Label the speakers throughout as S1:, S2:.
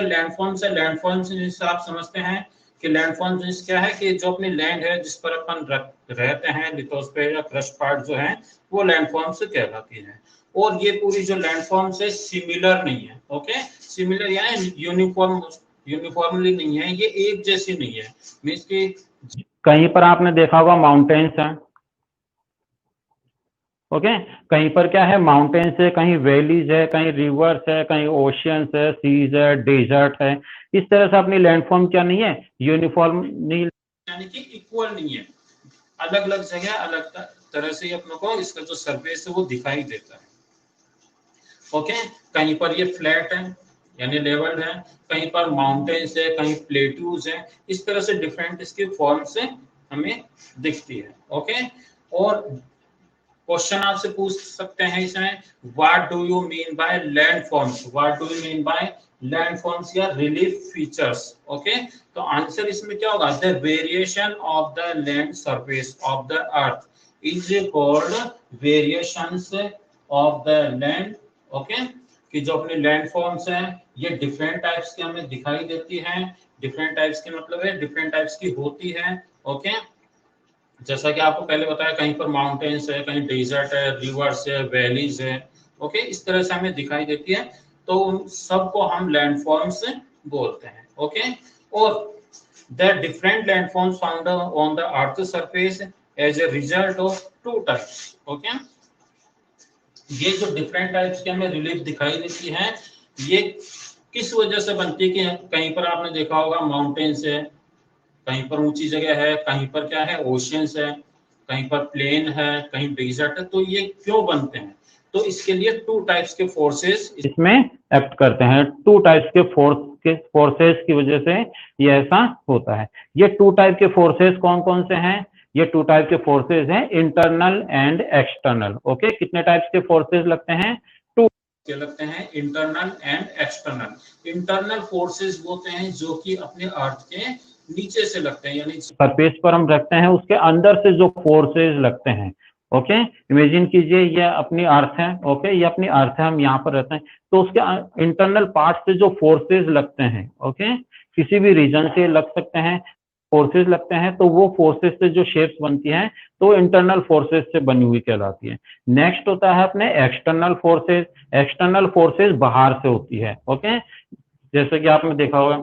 S1: Landforms है, landforms जिससे आप समझते हैं कि लैंडफॉर्म्स क्या है कि जो अपनी लैंड है जिस पर अपन रहते हैं, लिथोस्फीयर या क्रस्ट पार्ट जो है वो लैंडफॉर्म्स कहलाती है। और ये पूरी जो लैंडफॉर्म्स है सिमिलर नहीं है, ओके, सिमिलर यानी यूनिफॉर्मली नहीं है, ये एक जैसी नहीं है। मींस कि
S2: कहीं पर आपने देखा होगा माउंटेन्स है, ओके, कहीं पर क्या है माउंटेन्स है, कहीं वैलीज है, कहीं रिवर्स है, कहीं ओशियंस है, सीज है, डेजर्ट है। इस तरह से अपनी लैंडफॉर्म क्या नहीं है, यूनिफॉर्म नहीं,
S1: यानी कि इक्वल नहीं है, अलग अलग जगह अलग तरह से अपनों को इसका जो सरफेस है वो दिखाई देता है, ओके। कहीं पर ये फ्लैट है यानी लेवल है, कहीं पर माउंटेन्स है, कहीं प्लेट्यूज है, इस तरह से डिफरेंट इसकी फॉर्म से हमें दिखती है, ओके। और क्वेश्चन आपसे पूछ सकते हैं इसमें, what do you mean bye landforms, what do you mean bye landforms या रिलीफ फीचर्स, ओके। तो आंसर इसमें क्या होगा, the variation of the land surface of the earth is called variations of the land, okay. कि जो अपने landforms हैं ये डिफरेंट टाइप्स की हमें दिखाई देती हैं, डिफरेंट टाइप्स की मतलब है डिफरेंट टाइप्स की होती है, ओके। जैसा कि आपको पहले बताया, कहीं पर माउंटेन्स है, कहीं डेजर्ट है, रिवर्स है, वैलीज है, ओके, इस तरह से हमें दिखाई देती है। तो सबको हम लैंडफॉर्म्स बोलते हैं, ओके। और the different landforms found on the earth surface as a result of two types, okay. ये जो डिफरेंट टाइप्स की हमें रिलीफ दिखाई देती है ये किस वजह से बनती है कि कहीं पर आपने देखा होगा माउंटेन्स है, कहीं पर ऊंची जगह है, कहीं पर क्या है ओशियंस है, कहीं पर प्लेन है, कहीं डेजर्ट है, तो ये क्यों बनते हैं, तो इसके लिए टू टाइप्स के फोर्सेस
S2: इसमें एक्ट करते हैं, टू टाइप्स के फोर्सेस की वजह से ये ऐसा होता है। ये टू टाइप के फोर्सेस कौन कौन से हैं, ये टू टाइप के फोर्सेस हैं, इंटरनल एंड एक्सटर्नल, ओके। कितने टाइप्स के फोर्सेस लगते हैं, टू
S1: के लगते हैं, internal and external. Internal forces होते हैं जो कि अपने अर्थ के नीचे से लगते हैं, यानी
S2: सरफेस पर हम रखते हैं उसके अंदर से जो फोर्सेस लगते हैं, ओके। इमेजिन कीजिए ये अपनी अर्थ है, ओके, ये अपनी अर्थ है, हम यहाँ पर रहते हैं, तो उसके इंटरनल पार्ट से जो फोर्सेस लगते हैं, ओके, किसी भी रीजन से लग सकते हैं, फोर्सेस लगते हैं, तो वो फोर्सेस से जो शेप्स बनती हैं तो वो इंटरनल फोर्सेस से बनी हुई कहलाती है। नेक्स्ट होता है अपने एक्सटर्नल फोर्सेस, एक्सटर्नल फोर्सेस बाहर से होती है, ओके। जैसे कि आपने देखा होगा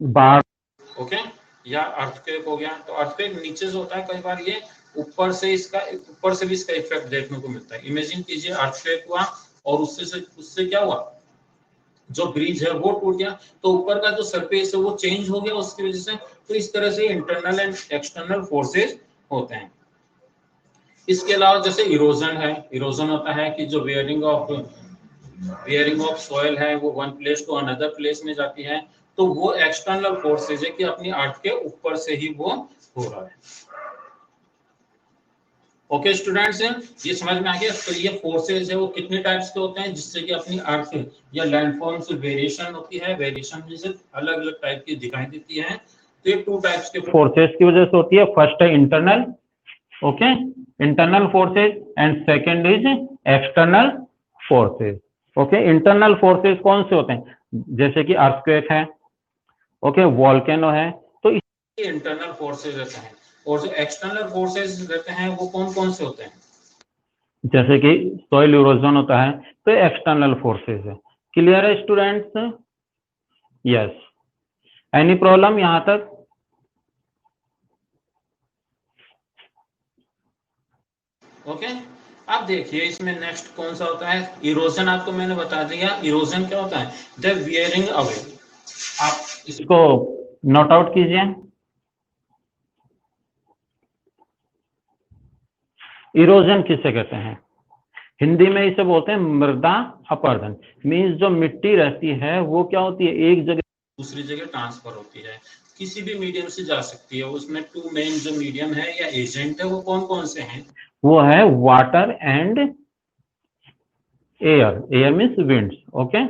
S2: बाढ़,
S1: ओके, या अर्थक्वेक हो गया, तो अर्थक्वेक नीचे से होता है, कई बार ये ऊपर से भी इसका इफेक्ट देखने को मिलता है। इमेजिन कीजिए अर्थक्वेक हुआ और उससे क्या हुआ, जो ब्रिज है वो टूट गया, तो ऊपर का जो सरफेस है वो चेंज हो गया उसकी वजह से। तो इस तरह से इंटरनल एंड एक्सटर्नल फोर्सेस होते हैं। इसके अलावा जैसे इरोजन है, इरोजन होता है कि जो वेयरिंग ऑफ सॉइल है वो one place to another place में जाती है, तो वो एक्सटर्नल फोर्सेज है कि अपनी अर्थ के ऊपर से ही वो हो रहा है, ओके स्टूडेंट्स, ये समझ में आ गया। तो ये फोर्सेज है वो कितने टाइप्स के होते हैं जिससे कि अपनी अर्थ या लैंडफॉर्म से वेरिएशन होती है, वेरिएशन में से अलग अलग टाइप की दिखाई देती है। तो ये टू टाइप्स के
S2: फोर्सेस की वजह से होती है। फर्स्ट है internal, okay, internal forces, and second is external forces, okay. Internal forces कौन से होते हैं, जैसे कि अर्थक्वेक है, ओके, वोल्केनो है, तो
S1: इंटरनल फोर्सेस रहते हैं। और जो एक्सटर्नल फोर्सेस रहते हैं वो कौन कौन से होते हैं,
S2: जैसे कि सॉइल इरोजन होता है, तो एक्सटर्नल फोर्सेस है। क्लियर है स्टूडेंट्स, यस, एनी प्रॉब्लम यहां तक,
S1: ओके। अब देखिए इसमें नेक्स्ट कौन सा होता है, इरोजन। आपको मैंने बता दिया इरोजन क्या होता है, द वियरिंग अवे। आप
S2: इसको नोट आउट कीजिए। इरोजन किसे कहते हैं, हिंदी में इसे बोलते हैं मृदा अपरदन। मीन्स जो मिट्टी रहती है वो क्या होती है, एक जगह
S1: दूसरी जगह ट्रांसफर होती है, किसी भी मीडियम से जा सकती है। उसमें टू मेन जो मीडियम है या एजेंट है वो कौन कौन से हैं,
S2: वो है water and air, air means winds, okay.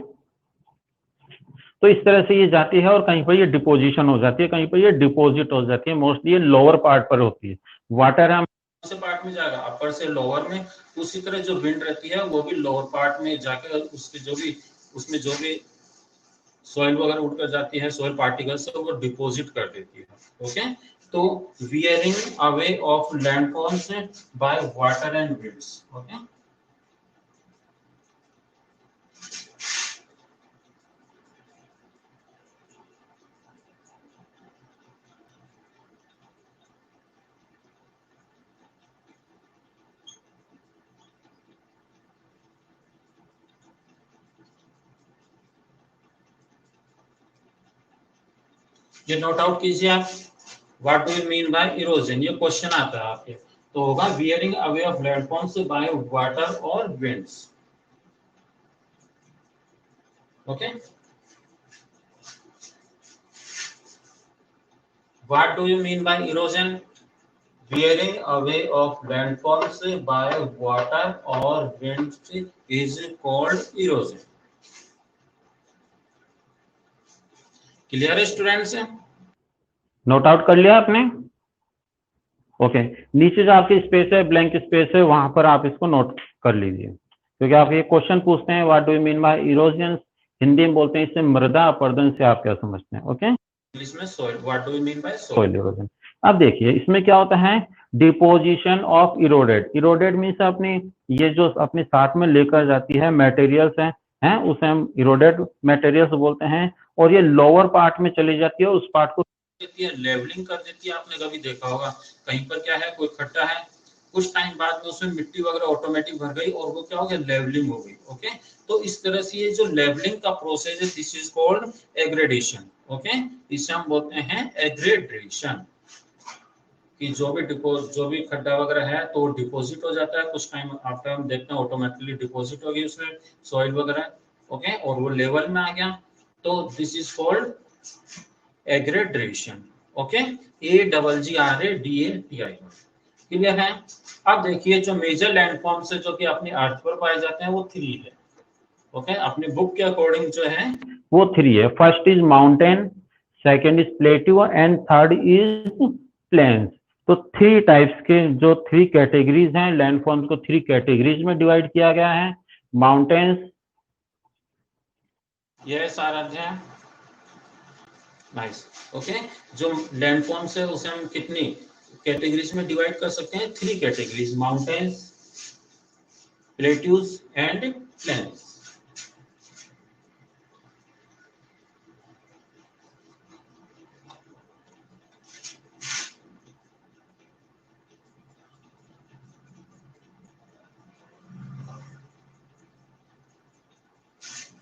S2: तो इस तरह से ये जाती है और कहीं पर ये डिपोजिशन हो जाती है, कहीं पर ये डिपोजिट हो जाती है, मोस्टली ये लोअर पार्ट पर होती है। वाटर है
S1: से पार्ट में जाएगा अपर से लोअर में, उसी तरह जो विंड रहती है वो भी लोअर पार्ट में जाकर उसके जो भी उसमें जो भी सॉइल वगैरह उड़कर जाती है, सॉइल पार्टिकल्स वो डिपॉजिट कर देती है। ओके, तो wearing away of landfalls by water and winds. Okay, ये नोट आउट कीजिए आप, what do you mean by erosion, ये क्वेश्चन आता है आपके, तो होगा wearing away of landfalls by water और winds. Okay, what do you mean by erosion, wearing away of landfalls by water or winds is called erosion। Clear है students?
S2: Note out कर लिया आपने? ओके, नीचे जो आपकी स्पेस है, blank space है, वहां पर आप इसको नोट कर लीजिए, क्योंकि आप ये क्वेश्चन पूछते हैं what do you mean by erosion, Hindi में बोलते हैं इससे मृदा अपरदन से आप क्या समझते हैं। ओके,
S1: इंग्लिश में soil, what do you mean bye
S2: soil erosion. अब देखिए इसमें क्या होता है, deposition of eroded, eroded means अपनी ये जो अपने साथ में लेकर जाती है मटेरियल्स हैं उसे हम इरोडेड मटेरियल्स बोलते हैं, और ये लोअर पार्ट में चली जाती है, उस पार्ट को
S1: लेवलिंग कर देती है। आपने कभी देखा होगा कहीं पर क्या है, कोई खड्डा है, कुछ टाइम बाद में उसमें मिट्टी वगैरह ऑटोमेटिक भर गई और वो क्या हो गया, लेवलिंग हो गई। ओके, तो इस तरह से ये जो लेवलिंग का प्रोसेस है, this is called aggradation. Okay, इसे हम बोलते हैं एग्रेडेशन, कि जो भी खड्डा वगैरह है तो डिपॉजिट हो जाता है, कुछ टाइम आफ्टर हम देखते हैं ऑटोमेटिकली डिपॉजिट हो गई उसमें सॉइल वगैरह। ओके, और वो लेवल में आ गया, तो this is called aggradation. Okay, AGGRADATI। Clear है? अब देखिए जो मेजर लैंडफॉर्म्स है जो कि अपनी अर्थ पर पाए जाते हैं वो 3 है। ओके, अपनी बुक के अकॉर्डिंग जो है
S2: वो 3 है। First is mountain, second is plateau and third is plains. तो 3 टाइप्स के जो 3 कैटेगरीज हैं, लैंडफॉर्म्स को 3 कैटेगरीज में डिवाइड किया गया है। माउंटेन्स,
S1: ये सारा है नाइस। ओके, जो लैंडफॉर्म्स है उसे हम कितनी कैटेगरीज में डिवाइड कर सकते हैं, 3 categories, mountains, plateaus and plains.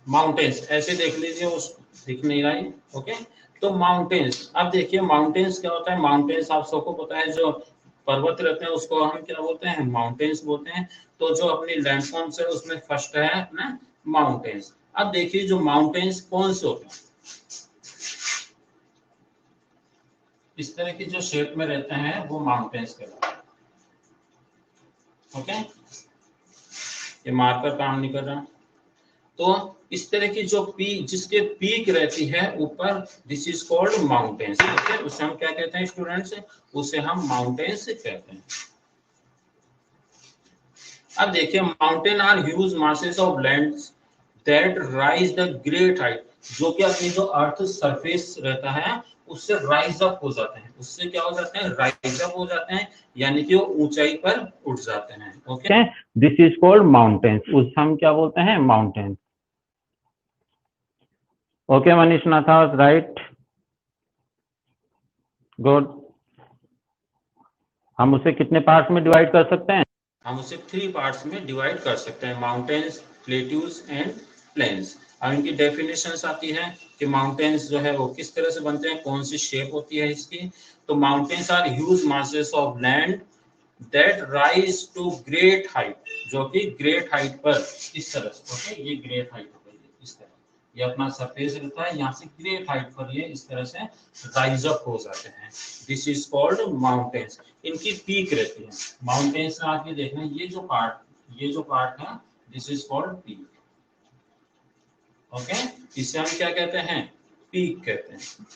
S1: Mountains ऐसे देख लीजिए, उस दिख नहीं रहा है। ओके, तो माउंटेन्स, अब देखिए माउंटेन्स क्या होता है, माउंटेन्स आप सबको पता है, जो पर्वत रहते हैं उसको हम क्या बोलते हैं, माउंटेन्स बोलते हैं। तो जो अपनी लैंडफॉर्म्स है उसमें फर्स्ट है अपना माउंटेन्स। अब देखिए जो माउंटेन्स कौन से होते हैं, इस तरह की जो शेप में रहते हैं वो माउंटेन्स कहलाते हैं। ओके, ये मार्कर काम नहीं कर रहा, तो इस तरह की जो जिसके पीक रहती है ऊपर, दिस इज कॉल्ड माउंटेन्स। ठीक है, उसे हम क्या कहते हैं स्टूडेंट्स, उसे हम माउंटेन्स कहते हैं। अब देखिए mountain are huge masses of land that rise the great height, जो कि अपनी जो अर्थ सरफेस रहता है उससे राइज अप हो जाते हैं, उससे क्या हो जाते हैं, राइज अप हो जाते हैं, यानी कि वो ऊंचाई पर उठ जाते हैं। Okay,
S2: this is called mountains, उसे हम क्या बोलते हैं, माउंटेन्स। ओके मनीष नाथ, राइट, गुड। हम उसे कितने पार्ट्स में डिवाइड कर सकते हैं,
S1: हम उसे 3 पार्ट्स में डिवाइड कर सकते हैं, माउंटेन्स, प्लेट्यूज एंड प्लेन्स। अब इनकी डेफिनेशंस आती है कि माउंटेन्स जो है वो किस तरह से बनते हैं, कौन सी शेप होती है इसकी। तो mountains are huge masses of land that rise to great height, जो कि ग्रेट हाइट पर इस तरह से। ओके, ये ग्रेट हाइट हो गई इस तरह, ये अपना सरफेस रहता है, यहाँ से ग्रेट हाइट पर ये इस तरह से राइज अप हो जाते हैं, दिस इज कॉल्ड माउंटेन्स। इनकी पीक रहती है माउंटेन्स में, आके देखना ये जो पार्ट है, this is called peak. Okay, इसे हम क्या कहते हैं, पीक कहते हैं।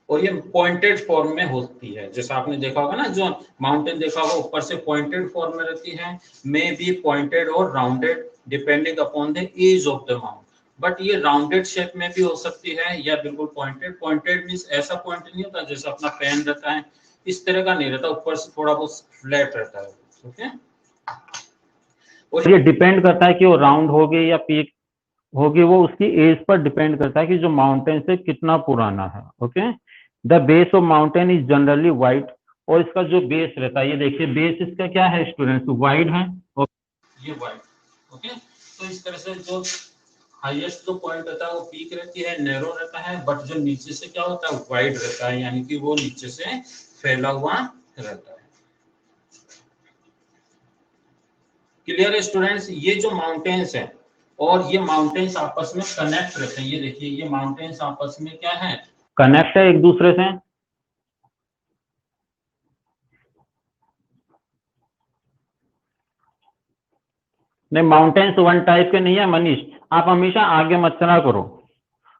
S1: और ये पॉइंटेड फॉर्म में होती है, जैसा आपने देखा होगा ना, जो माउंटेन देखा होगा ऊपर से पॉइंटेड फॉर्म में रहती है, मे बी पॉइंटेड और rounded depending upon the age of the mount, but ये राउंडेड शेप में भी हो सकती है या बिल्कुल पॉइंटेड। पॉइंटेड मीन्स ऐसा पॉइंट नहीं होता जैसे अपना पेन रहता है, इस तरह का नहीं रहता, ऊपर से थोड़ा बहुत फ्लैट रहता है। ओके,
S2: और ये डिपेंड करता है कि वो राउंड होगी या पीक होगी, वो उसकी एज पर डिपेंड करता है कि जो माउंटेन से कितना पुराना है। Okay, the base of mountain is generally wide, और इसका जो बेस रहता है, ये देखिए बेस इसका क्या है स्टूडेंट्स, वाइड है।
S1: ये वाइड। ओके, तो इस तरह से जो हाईएस्ट जो पॉइंट रहता है वो पीक रहती है, नैरो रहता है, बट जो नीचे से क्या होता है वाइड रहता है, यानी कि वो नीचे से फैला हुआ रहता है। क्लियर है स्टूडेंट्स? ये जो माउंटेन्स है और ये माउंटेन्स आपस में कनेक्ट रहते हैं। ये देखिए ये माउंटेन्स आपस में क्या है,
S2: कनेक्ट है एक दूसरे से। नहीं, माउंटेन्स वन टाइप के नहीं है मनीष, आप हमेशा आगे मत चला करो।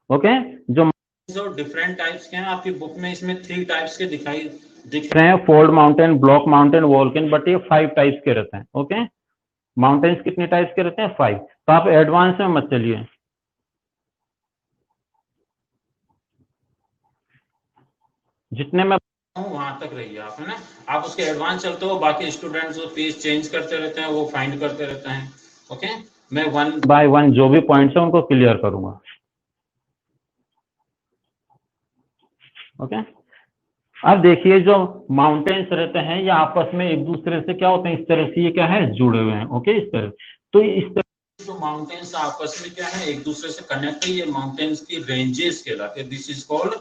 S2: ओके, जो
S1: डिफरेंट टाइप्स के हैं आपकी बुक में, इसमें 3 टाइप्स के दिख
S2: रहे हैं, fold mountain, block mountain, volcano, but ये 5 टाइप्स के रहते हैं। ओके, माउंटेन्स कितने टाइप्स के रहते हैं? 5। तो आप एडवांस में मत चलिए। जितने में
S1: वहां तक रहिए आप, है ना। आप उसके एडवांस चलते हो, बाकी स्टूडेंट्स जो पेज चेंज करते रहते हैं वो फाइंड करते रहते हैं। ओके, मैं 1
S2: बाय 1 जो भी पॉइंट्स है उनको क्लियर करूंगा। ओके, अब देखिए जो माउंटेन्स रहते हैं ये आपस में एक दूसरे से क्या होते हैं, इस तरह से ये क्या है, जुड़े हुए हैं। ओके, इस तरह, तो इस तरह
S1: जो माउंटेन्स आपस में क्या है एक दूसरे से कनेक्ट है, ये माउंटेन्स की रेंजेस कहलाते हैं। This is called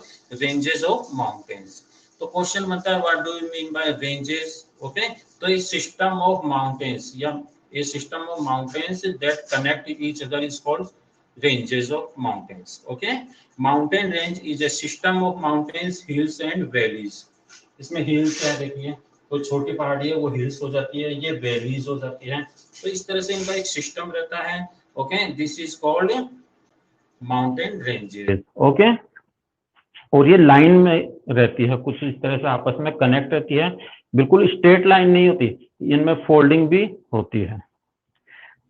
S1: ranges of mountains. तो क्वेश्चन बनता है what do you mean bye ranges? Okay, तो ये सिस्टम ऑफ माउंटेन्स या ये system of mountains that connect each other is called ranges of mountains. Okay, mountain range is a system of mountains, hills and valleys. इसमें hills है, देखिए कोई छोटी पहाड़ी है वो हिल्स हो जाती है, ये वैलीज हो जाती है। तो इस तरह से इनका एक सिस्टम रहता है। Okay, this is called mountain ranges.
S2: Okay, और ये लाइन में रहती है, कुछ इस तरह से आपस में कनेक्ट रहती है, बिल्कुल स्ट्रेट लाइन नहीं होती, इनमें फोल्डिंग भी होती है।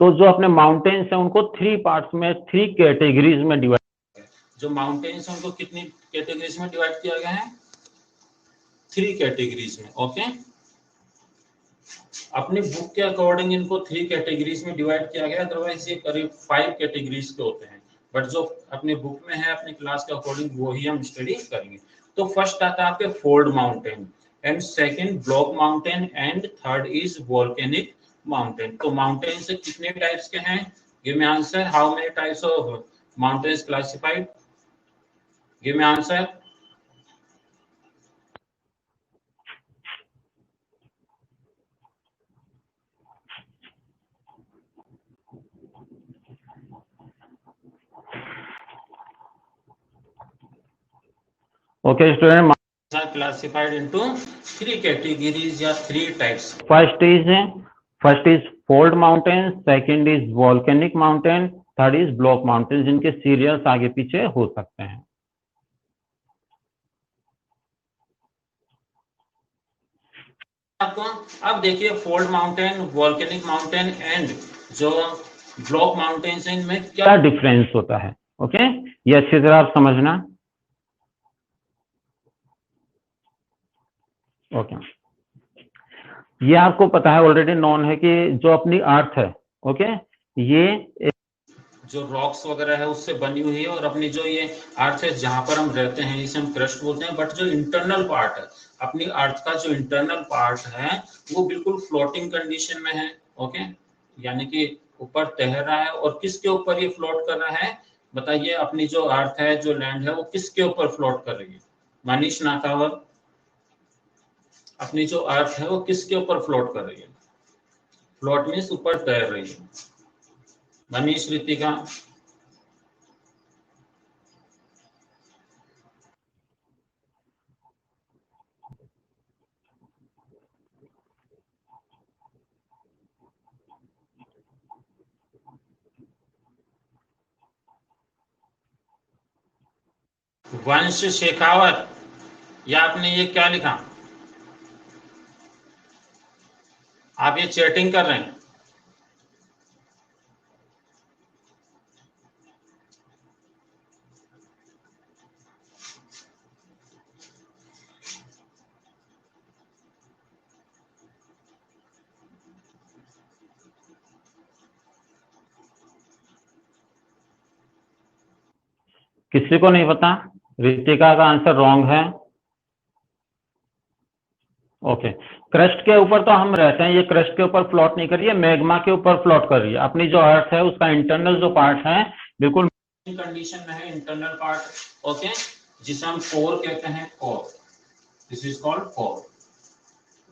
S2: तो जो अपने माउंटेन्स है उनको 3 पार्ट्स में, 3 कैटेगरीज में डिवाइड,
S1: जो माउंटेन्स है उनको कितनी कैटेगरीज में डिवाइड किया गया है? 3 कैटेगरीज में। ओके, अपनी बुक के अकॉर्डिंग इनको 3 कैटेगरीज में डिवाइड किया गया, अदरवाइज ये करीब 5 कैटेगरीज के होते हैं, बट जो अपनी बुक में है अपनी क्लास के अकॉर्डिंग वो ही हम स्टडी करेंगे। तो फर्स्ट आता है आपके fold mountain, and second block mountain, and third is volcanic mountain. तो माउंटेन से कितने टाइप्स के हैं? Give me answer, how many types of mountains classified? Give me answer.
S2: Okay student,
S1: are classified into 3 categories या 3 types.
S2: First is fold mountain, second is volcanic mountain, third is block mountain, जिनके serials आगे पीछे हो सकते हैं।
S1: आपको अब देखिए fold mountain, volcanic mountain and जो ब्लॉक माउंटेन्स हैं इनमें
S2: क्या डिफरेंस होता है। ओके, ये अच्छी तरह आप समझना। ओके, ये आपको पता है, ऑलरेडी नॉन है कि जो अपनी अर्थ है, ओके, ये
S1: जो रॉक्स वगैरह है उससे बनी हुई है, और अपनी जो ये अर्थ है जहां पर हम रहते हैं इसे हम क्रस्ट बोलते हैं, बट जो इंटरनल पार्ट है अपनी अर्थ का, जो इंटरनल पार्ट है वो बिल्कुल फ्लोटिंग कंडीशन में है। ओके, यानी कि ऊपर तैर रहा है, और किसके ऊपर ये फ्लोट कर रहा है बताइए? अपनी जो अर्थ है, जो लैंड है, वो किसके ऊपर फ्लोट कर रही है? मनीष नाथावर, अपनी जो अर्थ है वो किसके ऊपर फ्लोट कर रही है? फ्लोट मीन्स ऊपर तैर रही है। मनीष, रितिका, वंश शेखावत, या आपने ये क्या लिखा? आप ये चैटिंग कर रहे हैं?
S2: किसी को नहीं पता? रितिका का आंसर रॉन्ग है। ओके, क्रस्ट के ऊपर तो हम रहते हैं, ये क्रस्ट के ऊपर फ्लोट नहीं कर रही है, मैग्मा के ऊपर फ्लोट कर रही है। अपनी जो अर्थ है उसका इंटरनल जो पार्ट है बिल्कुल
S1: कंडीशन में है, इंटरनल पार्ट। ओके, जिसे हम कोर कहते हैं, core, this is called core.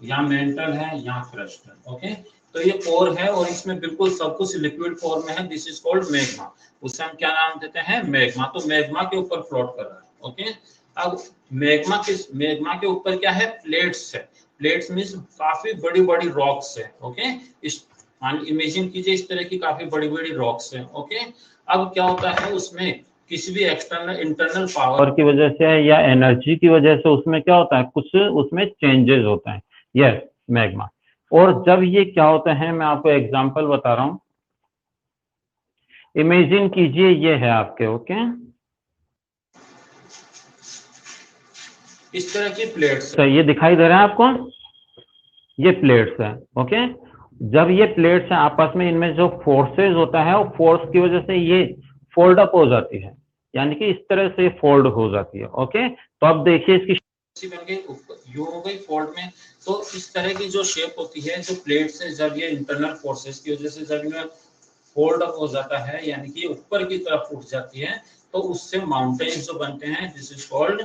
S1: यहाँ मेंटल है, यहाँ क्रस्ट है। ओके, तो ये कोर है और इसमें बिल्कुल सब कुछ लिक्विड फॉर्म में है, दिस इज कॉल्ड मैग्मा। उसे हम क्या नाम देते हैं? मैग्मा। तो मैग्मा के ऊपर फ्लोट कर रहा है। ओके, अब मैग्मा के ऊपर क्या है? प्लेट्स है। प्लेट्स मींस काफी बड़ी बड़ी रॉक्स है। ओके, इस इमेजिन कीजिए इस तरह की काफी बड़ी बड़ी रॉक्स है। ओके, अब क्या होता है उसमें किसी भी एक्सटर्नल इंटरनल पावर
S2: की वजह से या एनर्जी की वजह से उसमें क्या होता है, कुछ उसमें चेंजेस होते हैं। Yes, magma. और जब ये क्या होता है, मैं आपको एग्जांपल बता रहा हूं। इमेजिन कीजिए ये है आपके, ओके,
S1: इस तरह की प्लेट्स
S2: है। ये दिखाई दे रहा है आपको? ये प्लेट्स है। ओके, जब ये प्लेट्स हैं आपस में, इनमें जो फोर्सेस होता है वो फोर्स की वजह से ये फोल्ड अप हो जाती है, यानी कि इस तरह से फोल्ड हो जाती है। ओके, तो अब देखिए इसकी
S1: बन गई, यू हो गई फोल्ड में। तो इस तरह की जो शेप होती है, जो प्लेट्स है, जब ये इंटरनल फोर्सेस की वजह से जब इनमें फोल्ड अप हो जाता है, यानी कि ऊपर की तरफ उठ जाती है, तो उससे माउंटेन्स जो बनते हैं, this is called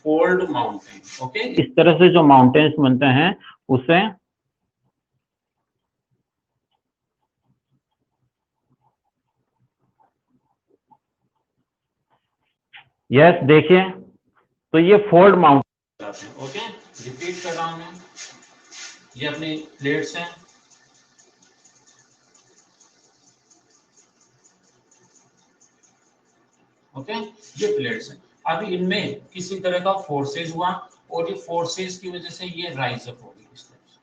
S1: fold mountain. Okay,
S2: इस तरह से जो माउंटेन्स बनते हैं उसे यस, देखिए, तो ये फोल्ड माउंटेन।
S1: ओके, रिपीट कर रहा हूं मैं, ये अपनी प्लेट्स हैं। ओके, ये प्लेट्स हैं। अभी इनमें किसी तरह का फोर्सेज हुआ और ये फोर्सेज की वजह से ये राइज अप हो गई इस तरह से,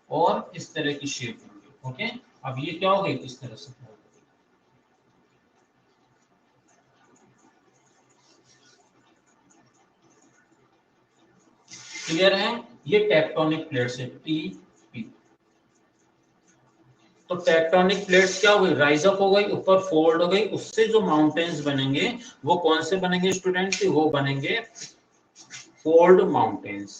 S1: और इस तरह की शेप बन गई। ओके, अब ये क्या हो गई? इस तरह से। क्लियर है? ये टेक्टोनिक प्लेट्स है, टीपी। तो टेक्टोनिक प्लेट्स क्या हो गई? राइज अप हो गई, ऊपर फोल्ड हो गई, उससे जो माउंटेन्स बनेंगे वो कौन से बनेंगे स्टूडेंट? वो बनेंगे फोल्ड माउंटेन्स।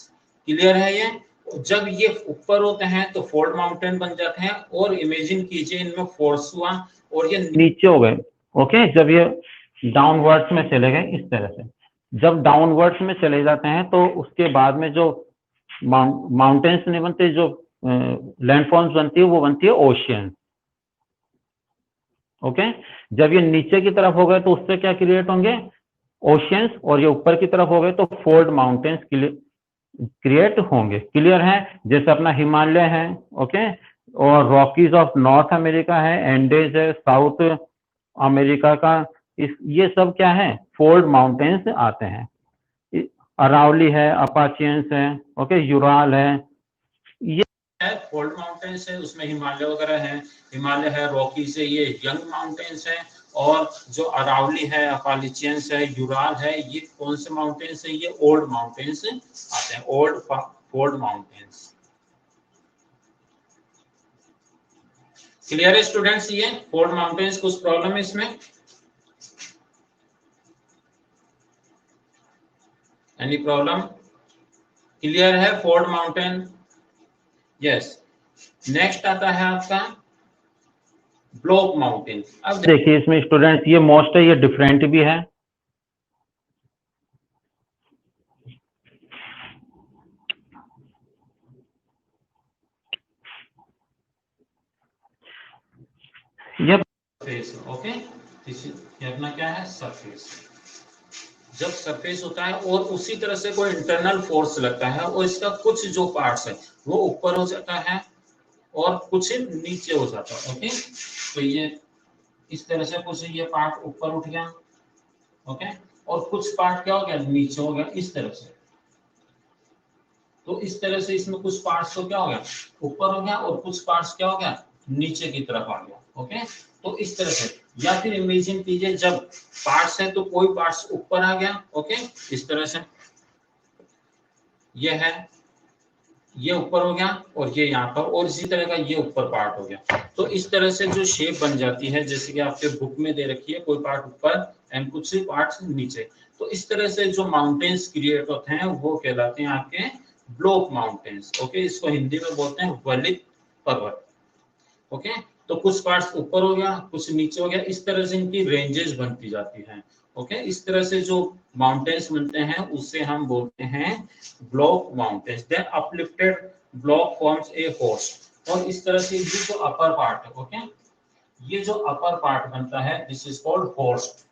S1: क्लियर है? ये जब ये ऊपर होते हैं तो फोल्ड माउंटेन बन जाते हैं, और इमेजिन कीजिए इनमें फोर्स हुआ और ये नीचे हो गए।
S2: ओके, जब ये डाउनवर्ड्स में चले गए इस तरह से, जब डाउनवर्ड्स में चले जाते हैं तो उसके बाद में जो माउंटेन्स नहीं बनते, जो लैंडफॉर्म्स बनती है वो बनती है ओशियन। ओके, जब ये नीचे की तरफ हो गए तो उससे क्या क्रिएट होंगे? ओशियंस। और ये ऊपर की तरफ हो गए तो फोल्ड माउंटेन्स क्रिएट होंगे। क्लियर है? जैसे अपना हिमालय है, ओके, और रॉकीज ऑफ नॉर्थ अमेरिका है, एंडेज है साउथ अमेरिका का, ये सब क्या है? फोल्ड माउंटेन्स आते हैं। अरावली है, अपाचियंस है, ओके, यूराल है, ये
S1: फोल्ड माउंटेन्स है, उसमें हिमालय वगैरह है। हिमालय है, रॉकी से ये यंग माउंटेन्स है, और जो अरावली है, अपालिचियंस है, यूराल है, ये कौन से माउंटेन्स है? ये ओल्ड माउंटेन्स आते हैं, ओल्ड फोल्ड माउंटेन्स। क्लियर है स्टूडेंट्स? ये फोल्ड माउंटेन्स, कुछ प्रॉब्लम है इसमें? Any problem? क्लियर है फोल्ड माउंटेन? यस। नेक्स्ट आता है आपका ब्लॉक माउंटेन। अब
S2: देखिए इसमें स्टूडेंट्स, ये मोस्ट है, ये डिफरेंट भी है। ये
S1: सरफेस, ओके, ये अपना क्या है? सरफेस। जब सरफेस होता है और उसी तरह से कोई इंटरनल फोर्स लगता है और इसका कुछ जो पार्ट्स है वो ऊपर हो जाता है और कुछ नीचे हो जाता है। ओके, तो ये इस तरह से कुछ ये पार्ट ऊपर उठ गया, ओके, और कुछ पार्ट क्या हो गया? नीचे हो गया, इस तरह से। तो इस तरह से इसमें कुछ पार्ट्स को क्या हो गया? ऊपर हो गया, और कुछ पार्ट्स क्या हो गया? नीचे की तरफ आ गया। ओके, तो इस तरह से, या फिर इमेजिन कीजिए जब पार्ट्स है तो कोई पार्ट्स ऊपर आ गया। ओके, इस तरह से ये है, ये ऊपर हो गया, और ये यहाँ पर, और इसी तरह का ये ऊपर पार्ट हो गया। तो इस तरह से जो शेप बन जाती है, जैसे कि आपके बुक में दे रखी है, कोई पार्ट ऊपर एंड कुछ पार्ट्स नीचे। तो इस तरह से जो माउंटेन्स क्रिएट होते हैं वो कहलाते हैं आपके ब्लॉक माउंटेन्स। ओके, इसको हिंदी में बोलते हैं वलित पर्वत। ओके, तो कुछ पार्ट्स ऊपर हो गया, कुछ नीचे हो गया, इस तरह से इनकी रेंजेस बनती जाती हैं। ओके, इस तरह से जो माउंटेन्स बनते हैं उससे हम बोलते हैं block mountains. Then uplifted block forms a horst. और इस तरह से ये जो अपर पार्ट है, ओके, ये जो अपर पार्ट बनता है दिस इज कॉल्ड होस्ट।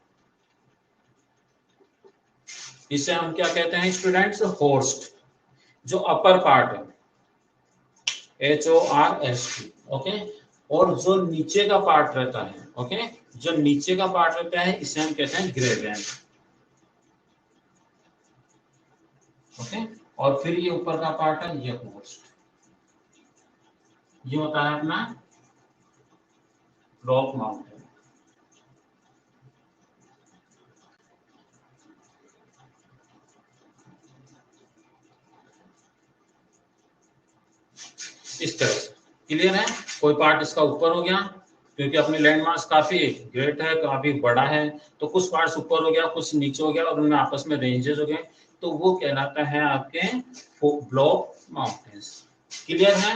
S1: इसे हम क्या कहते हैं स्टूडेंट्स? होस्ट। जो अपर पार्ट है HORST। ओके, और जो नीचे का पार्ट रहता है, ओके, जो नीचे का पार्ट रहता है इसे हम कहते हैं ग्रेवेन। ओके, और फिर ये ऊपर का पार्ट है ये होस्ट। ये होता है अपना ब्लॉक माउंटेन। इस तरह से क्लियर है। कोई पार्ट इसका ऊपर हो गया क्योंकि अपनी लैंड मास काफी ग्रेट है, काफी बड़ा है, तो कुछ पार्ट्स ऊपर हो गया, कुछ नीचे हो गया और उनमें आपस में रेंजेस हो गए, तो वो कहलाता है आपके ब्लॉक माउंटेन्स। क्लियर है।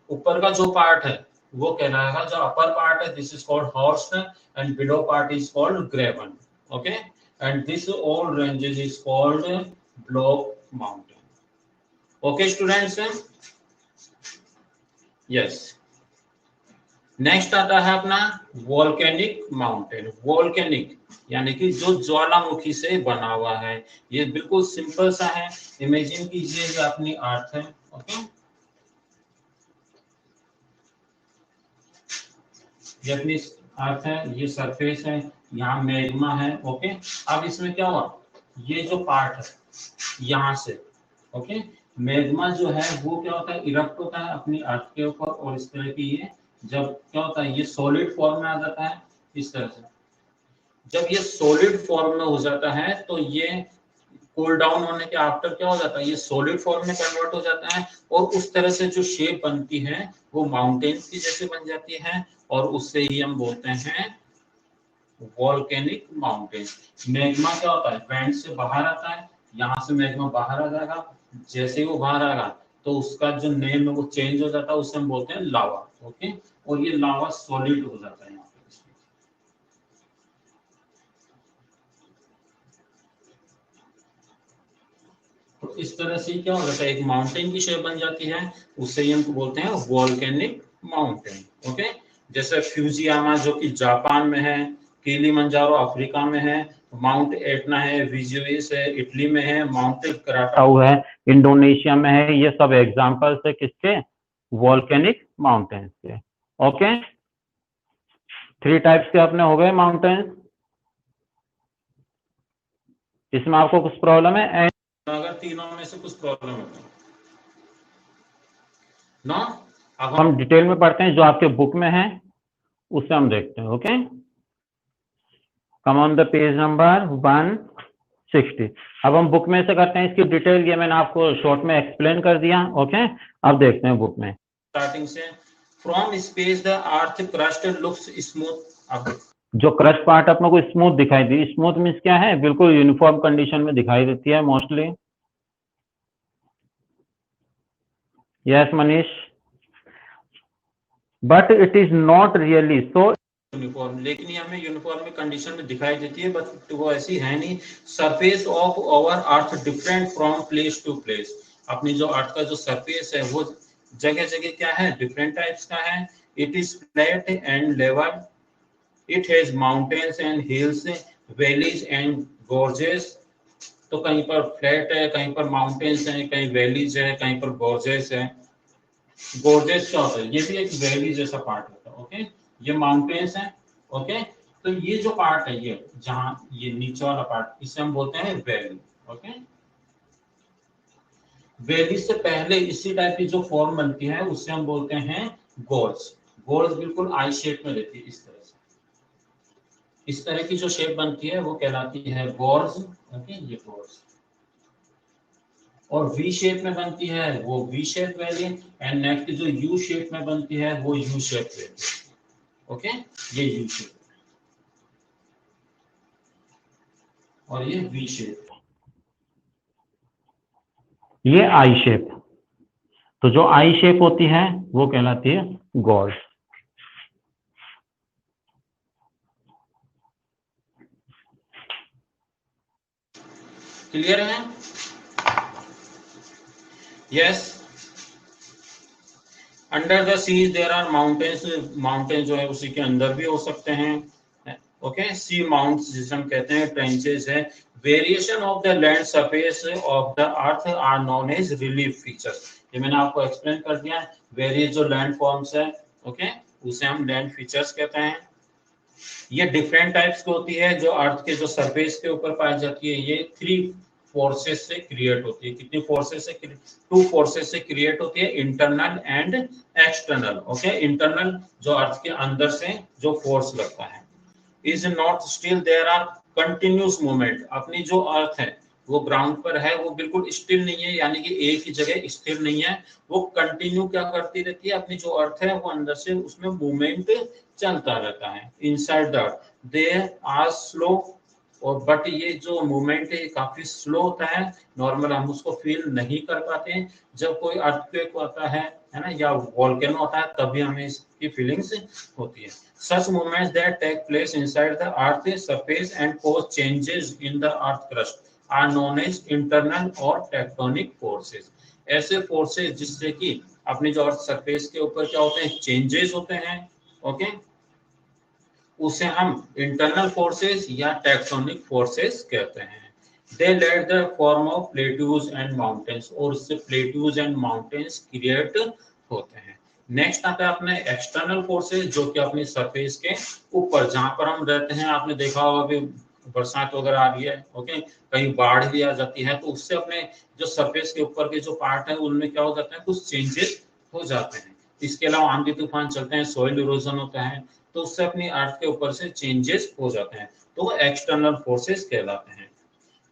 S1: ऊपर का जो पार्ट है वो कहलाएगा, जो अपर पार्ट है this is called horst and below part is called graben. Okay, and this all ranges is called block mountain. Okay students, yes. Next आता है अपना वोल्केनिक माउंटेन। वोल्केनिक यानी कि जो ज्वालामुखी से बना हुआ है। ये बिल्कुल सिंपल सा है। इमेजिन कीजिए ये अपनी अर्थ है। ओके, ये अपनी अर्थ है, ये सरफेस है, यहाँ मैग्मा है। ओके, अब इसमें क्या हुआ, ये जो पार्ट है यहाँ से, ओके, मैग्मा जो है वो क्या होता है, इरप्ट होता है अपनी अर्थ के ऊपर, और इस तरह की ये जब क्या होता है ये सॉलिड फॉर्म में आ जाता है। इस तरह से जब ये सॉलिड फॉर्म में हो जाता है तो ये कूल डाउन होने के आफ्टर क्या हो जाता है, ये सॉलिड फॉर्म में कन्वर्ट हो जाता है, और उस तरह से जो शेप बनती है वो माउंटेन्स की जैसे बन जाती है, और उससे ही हम बोलते हैं वोल्केनिक माउंटेन। मैग्मा क्या होता है, वेंट से बाहर आता है, यहाँ से मैग्मा बाहर आ जाएगा, जैसे ही वो बाहर आएगा तो उसका जो नेम है वो चेंज हो जाता है, उसे हम बोलते हैं लावा। ओके, और ये लावा सॉलिड हो जाता है यहाँ पे। तो इस तरह से क्या हो जाता है, एक माउंटेन की शेप बन जाती है, उससे ही हम बोलते हैं वोल्केनिक माउंटेन। ओके, जैसे फ्यूजियामा जो कि जापान में है, किलिमंजारो अफ्रीका में है, माउंट एटना है, वेजुवियस है इटली में है, माउंट कराटाऊ है इंडोनेशिया में है। ये सब एग्जांपल्स है किसके, वोल्केनिक माउंटेन्स के। ओके, 3 टाइप्स के अपने हो गए माउंटेन्स। इसमें आपको कुछ प्रॉब्लम है? अगर तीनों में से कुछ प्रॉब्लम है ना, अब हम डिटेल में पढ़ते हैं, जो आपके बुक में है उससे हम देखते हैं। Okay, come on the page number 160। अब हम बुक में से करते हैं इसकी डिटेल, ये मैंने आपको शॉर्ट में एक्सप्लेन कर दिया। ओके, अब देखते हैं बुक में। स्टार्टिंग से, from space the earth crust looks smooth. अब जो क्रस्ट पार्ट अपने को स्मूथ दिखाई दी, स्मूथ मीन्स क्या है, बिल्कुल यूनिफॉर्म कंडीशन में दिखाई देती है mostly. Yes Manish, but it is not really so uniform, लेकिन ये हमें यूनिफॉर्म कंडीशन में दिखाई देती है, बट वो ऐसी है नहीं। Surface of our earth different from place to place. अपनी जो अर्थ का जो सरफेस है वो जगह जगह क्या है, डिफरेंट टाइप्स का है। It is flat and level, it has mountains and hills, valleys and gorges. तो कहीं पर फ्लैट है, कहीं पर माउंटेन्स है, कहीं वैलीज है, कहीं पर गोर्जेस है। गोर्जेस क्या होता है, ये भी एक वैली जैसा पार्ट होता है। ओके, ये माउंटेन्स है। ओके, तो ये जो पार्ट है, ये जहां ये नीचे वाला पार्ट, इसे हम बोलते हैं वैली। ओके, वैली से पहले इसी टाइप की जो फॉर्म बनती है उससे हम बोलते हैं गोर्ज। गोर्ज बिल्कुल आई शेप में रहती है, इस तरह से, इस तरह की जो शेप बनती है वो कहलाती है गोर्ज। ओके, ये गोर्ज। और वी शेप में बनती है वो V shape valley, and next जो यू शेप में बनती है वो यू शेप वैली। ओके, ये यू शेप। और ये वी शेप,
S2: ये आई शेप। तो जो आई शेप होती है वो कहलाती है गॉर्ड।
S1: क्लियर है? Yes. Under the seas there are mountains, mountain जो है उसी के अंदर भी हो सकते हैं। ओके, सी माउंट्स जिसे हम कहते हैं, ट्रेंचेस है। Variation of the land surface of the earth are known as relief features. ये मैंने आपको एक्सप्लेन कर दिया। वेरियस जो लैंड फॉर्म्स है, ओके, उसे हम लैंड फीचर्स कहते हैं। ये डिफरेंट टाइप्स की होती है जो अर्थ के जो सरफेस के ऊपर पाई जाती है। ये 3 फोर्सेस से क्रिएट होती है। कितनी फोर्सेस से? 2 फोर्सेस से क्रिएट होती है, internal and external. Okay, internal जो अर्थ के अंदर से जो फोर्स लगता है। Is not still, there are continuous movement. अपनी जो अर्थ है वो ग्राउंड पर है, वो बिल्कुल स्टिल नहीं है, यानी कि एक ही जगह स्थिर नहीं है। वो कंटिन्यू क्या करती रहती है, अपनी जो अर्थ है वो अंदर से उसमें मूवमेंट चलता रहता है। Inside the earth they are slow, और बट ये जो मूवमेंट है काफी स्लो होता है। नॉर्मल हम उसको फील नहीं कर पाते हैं। जब कोई अर्थक्वेक होता है ना, या वोल्केनो होता है, तभी हमें इसकी फीलिंग्स होती है। Such movements that take place inside the earth's surface and cause changes in the earth crust are known as internal or tectonic forces. ऐसे फोर्सेस जिससे कि अपनी जो अर्थ सरफेस के ऊपर क्या होते हैं, चेंजेस होते हैं। ओके, उसे हम इंटरनल फोर्सेस या टेक्टोनिक फोर्सेस कहते हैं। They let the form of plateaus and mountains, और उससे प्लेट्यूज एंड माउंटेन्स क्रिएट होते हैं। नेक्स्ट आता है अपने एक्सटर्नल फोर्सेस, जो कि अपनी सरफेस के ऊपर जहां पर हम रहते हैं। आपने देखा होगा कि बरसात वगैरह आ रही है, ओके, कहीं बाढ़ भी आ जाती है, तो उससे अपने जो सरफेस के ऊपर के जो पार्ट है उनमें क्या हो जाते हैं, कुछ चेंजेस हो जाते हैं। इसके अलावा आंधी तूफान चलते हैं, सॉइल इरोजन होता है, तो उससे अपनी अर्थ के ऊपर से चेंजेस हो जाते हैं, तो वो एक्सटर्नल फोर्सेस कहलाते हैं।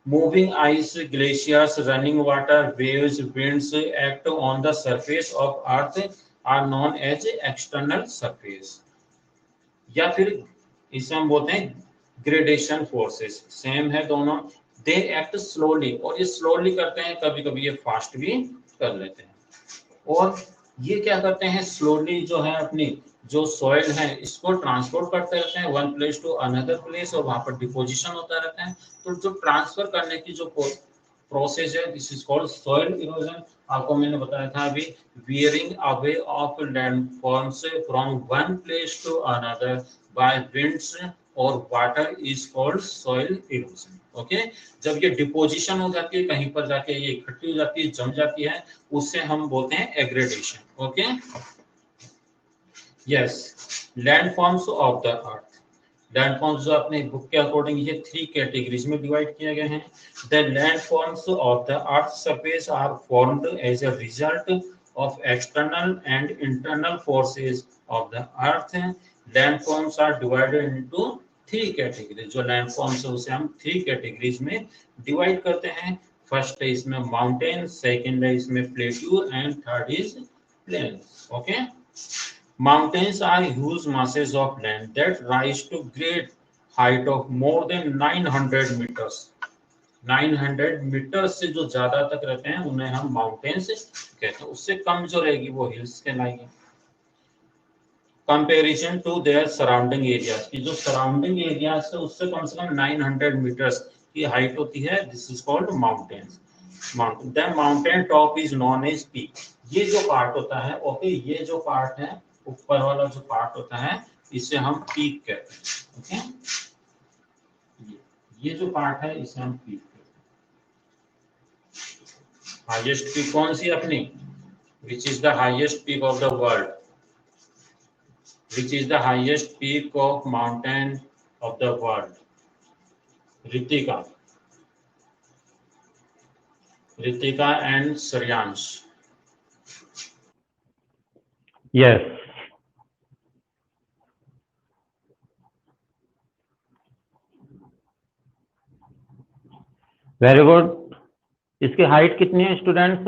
S1: Moving ice, glaciers, running water, waves, winds act on the surface of earth are known as external surface. या फिर इसे हम बोलते हैं ग्रेडेशन फोर्सेस। सेम है दोनों। दे एक्ट स्लोली, और ये स्लोली करते हैं, कभी कभी ये फास्ट भी कर लेते हैं। और ये क्या करते हैं, स्लोली जो है अपनी जो सॉइल है इसको ट्रांसपोर्ट करते रहते हैं one place to another place, और वहां पर डिपोजिशन होता रहता है। तो जो ट्रांसफर करने की जो प्रोसेस है, this is called soil erosion. आपको मैंने बताया था अभी, wearing away of landforms from one place to another by winds और water is called soil erosion. Okay, जब ये डिपोजिशन हो जाती है कहीं पर जाके, ये इकट्ठी हो जाती है, जम जाती है, उससे हम बोलते हैं aggradation. Okay, yes. Landforms of the earth, landforms जो अपने बुक के अकॉर्डिंग ये 3 कैटेगरीज में डिवाइड किए गए हैं। The landforms of the earth surface are formed as a result of external and internal forces of the earth. Landforms are divided into 3 categories. जो landforms है उसे हम 3 कैटेगरीज में डिवाइड करते हैं। फर्स्ट है इसमें माउंटेन, सेकंड है इसमें plateau, and third is plain. Okay, mountains are huge masses of land that rise to great height of more than 900 meters. 900 metres से जो ज्यादा तक रहते हैं उन्हें हम माउंटेन्स कहते हैं। उससे कम जो रहेगी वो हिल्स कहलाएगी। Comparison to their surrounding areas, की जो सराउंडिंग एरियाज है उससे कम 900 मीटर्स की हाइट होती है, this is called mountains. Mountain, the mountain top is known as peak. ये जो पार्ट होता है, ओके, ये जो पार्ट है, ऊपर वाला जो पार्ट होता है, इसे हम पीक कहते हैं। ओके, ये जो पार्ट है इसे हम पीक कहते हैं। हाईएस्ट पीक कौन सी अपनी, which is the highest peak of the world, which is the highest peak of mountain of the world? Ritika, Ritika and Shreyansh.
S2: Yes, very good. इसकी हाइट कितनी है students?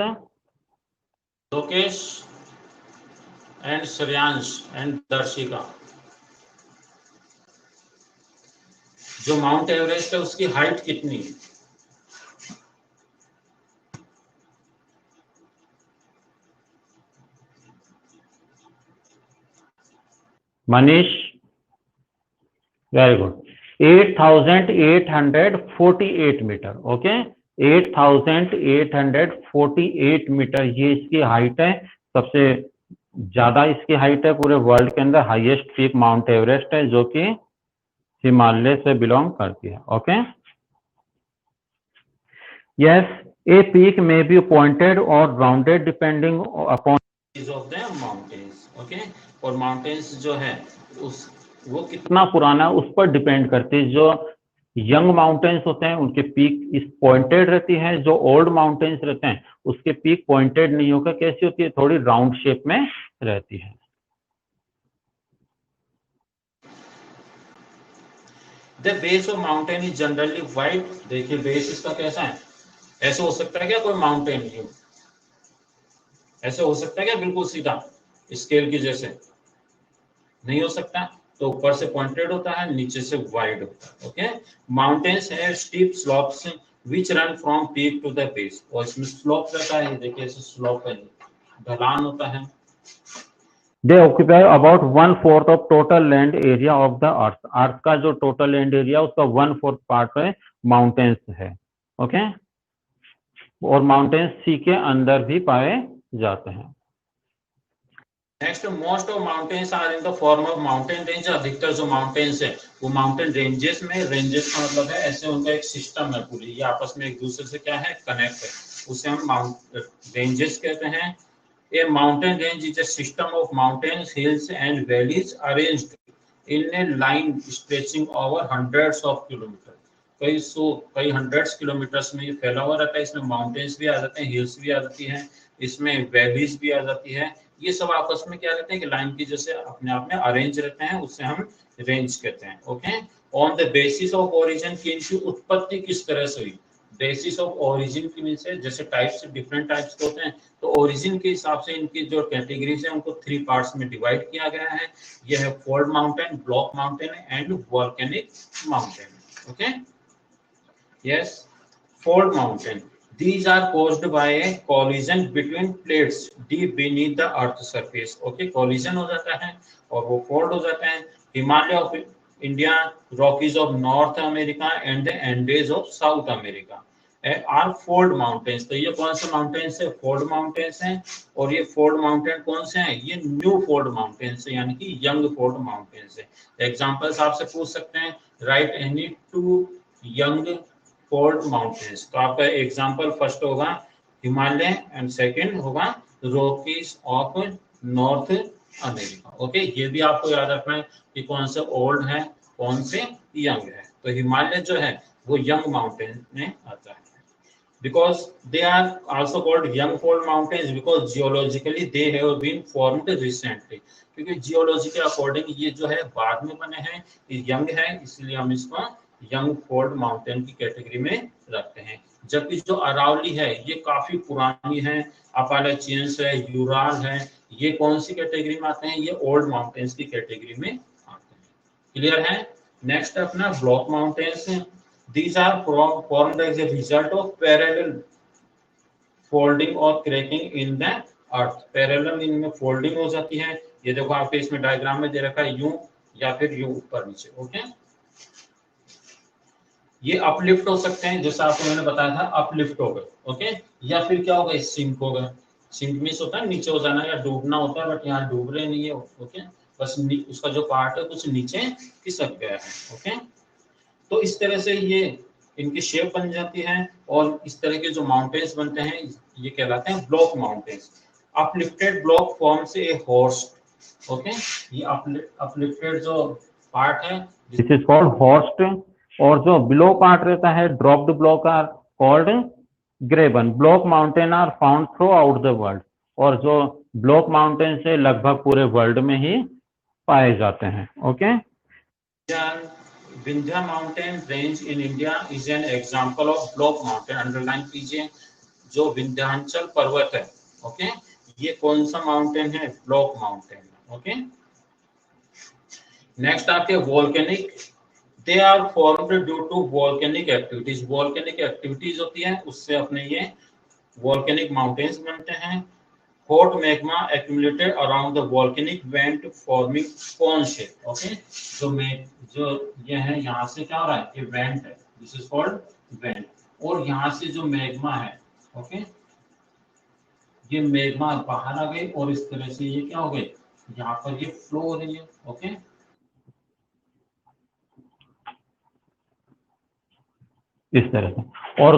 S1: Lokesh and Shreyansh and Darshika, जो माउंट एवरेस्ट है उसकी हाइट कितनी है?
S2: Manish, very good, 8,848 metre. ओके, 8,848 metre ये इसकी हाइट है। सबसे ज्यादा इसकी हाइट है पूरे वर्ल्ड के अंदर। हाईएस्ट पीक माउंट एवरेस्ट है जो कि हिमालय से बिलोंग करती है। ओके, यस, ए पीक में बी पॉइंटेड और rounded depending upon
S1: of the mountains. Okay, और माउंटेन्स जो है उस वो
S2: कितना पुराना है उस पर डिपेंड करती है। जो यंग माउंटेन्स होते हैं उनके पीक इस पॉइंटेड रहती है, जो ओल्ड माउंटेन्स रहते हैं उसके पीक पॉइंटेड नहीं होकर कैसी होती है, थोड़ी राउंड शेप में रहती है।
S1: The base of mountain is generally wide. देखिए बेस इसका कैसा है, ऐसे हो सकता है क्या कोई माउंटेन व्यू? ऐसे हो सकता है क्या बिल्कुल सीधा स्केल की जैसे? नहीं हो सकता। तो ऊपर से पॉइंटेड होता है, नीचे से वाइड होता है। Okay, mountains have steep slopes which run from peak to the base. और इसमें स्लोप रहता है, देखिए ऐसे स्लोप है, ढलान होता है।
S2: They occupy about 1/4 of total land area of the earth. Earth का जो टोटल लैंड एरिया उसका 1/4 पार्ट है माउंटेन्स है। ओके, और माउंटेन्स सी के अंदर भी पाए जाते हैं।
S1: Next, most of mountains are in the form of mountain range. अधिकतर जो माउंटेन्स है वो माउंटेन रेंजेस में, रेंजेस का मतलब है ऐसे उनका एक सिस्टम है पूरी, ये आपस में एक दूसरे से क्या है, कनेक्ट है, उसे हम रेंजेस कहते हैं। A mountain range is a system of mountains, hills and valleys arranged in a line stretching over hundreds of kilometers. कई हंड्रेड्स किलोमीटर्स में ये फैला हुआ रहता है। इसमें माउंटेन्स भी आ जाते हैं, हिल्स भी आ जाती हैं, इसमें वैलीज भी आ जाती है। ये सब आपस में क्या रहते हैं कि लाइन की जैसे अपने आप में अरेंज रहते हैं, उससे हम रेंज कहते हैं। Okay, on the basis of origin की इनकी उत्पत्ति किस तरह से हुई? बेसिस ऑफ ओरिजिन की मीन से जैसे टाइप्स डिफरेंट टाइप्स के होते हैं, तो ओरिजिन के हिसाब से इनकी जो कैटेगरीज है उनको 3 पार्ट्स में डिवाइड किया गया है। यह है fold mountain, block mountain and volcanic mountain. Okay, yes, fold mountain, these are caused by a collision between plates deep beneath the earth surface. Okay, collision हो जाता है और वो फोल्ड हो जाता है। Himalaya of India, Rockies of North America and the Andes of South America are fold mountains. तो ये कौन से माउंटेन्स है? फोल्ड माउंटेन्स हैं। और ये फोल्ड माउंटेन कौन से हैं? ये न्यू फोल्ड माउंटेन्स है, यानी कि यंग फोल्ड माउंटेन्स है। एग्जांपल्स आपसे पूछ सकते हैं, right any 2 young fold mountains. तो आपका एग्जांपल फर्स्ट होगा हिमालय एंड सेकंड होगा Rockies of North America. Okay, ये भी आपको याद रखना है कि कौन से ओल्ड है, कौन से यंग है। तो हिमालय जो है वो यंग माउंटेन में आता है। Because they are also called young fold mountains because geologically they have been formed recently. क्योंकि जियोलॉजी के अकॉर्डिंग ये जो है बाद में बने हैं, ये यंग है, इसलिए हम इसको यंग फोल्ड माउंटेन की कैटेगरी में रखते हैं। जबकि जो अरावली है ये काफी पुरानी है, अपालाचियंस है, यूराल है, ये कौन सी कैटेगरी में आते हैं? ये ओल्ड माउंटेन्स की कैटेगरी में आते हैं। क्लियर है? नेक्स्ट अपना block mountains. These are formed as a result of parallel folding or cracking in the earth. Parallel इनमें folding हो जाती है। ये देखो आपके इसमें डायग्राम में दे रखा है यूं या फिर यूं ऊपर नीचे। ओके, ये अपलिफ्ट हो सकते हैं, जैसा आपको मैंने बताया था अपलिफ्ट हो गए। ओके, या फिर क्या होगा, सिंक हो गए। सिंक मीन्स होता है नीचे हो जाना या डूबना होता है, बट यहाँ डूब रहे नहीं है। ओके, बस उसका जो पार्ट है कुछ नीचे खिसक गया है। ओके, तो इस तरह से ये इनकी शेप बन जाती है और इस तरह के जो माउंटेन्स बनते हैं ये कहलाते हैं block mountains. Uplifted block form से ए हॉर्स्ट। ओके, ये अपलिफ्टेड जो पार्ट है
S2: दिस इज कॉल्ड हॉर्स्ट, और जो बिलो पार्ट रहता है dropped block are called graben. Block mountain are found throughout the world, और जो ब्लॉक माउंटेन से लगभग पूरे वर्ल्ड में ही पाए जाते हैं। Okay,
S1: Vindhya mountain range in India is an example of block mountain. Underline कीजिए, जो विंध्याचल पर्वत है, ओके, ये कौन सा माउंटेन है? Block mountain. ओके, नेक्स्ट आपके volcanic they are formed due to volcanic activities. Volcanic activities होती है, उससे अपने ये वॉल्केनिक माउंटेन्स बनते हैं। Hot magma accumulated around the volcanic vent forming cone shape. Okay, जो ये है, यहाँ से क्या हो रहा है, ये वेंट है, दिस इज कॉल्ड वेंट। और यहाँ से जो मैग्मा है, ओके, ये मैग्मा बाहर आ गई और इस तरह से ये क्या हो गई, यहाँ पर ये फ्लो हो रही है। ओके,
S2: इस तरह से, और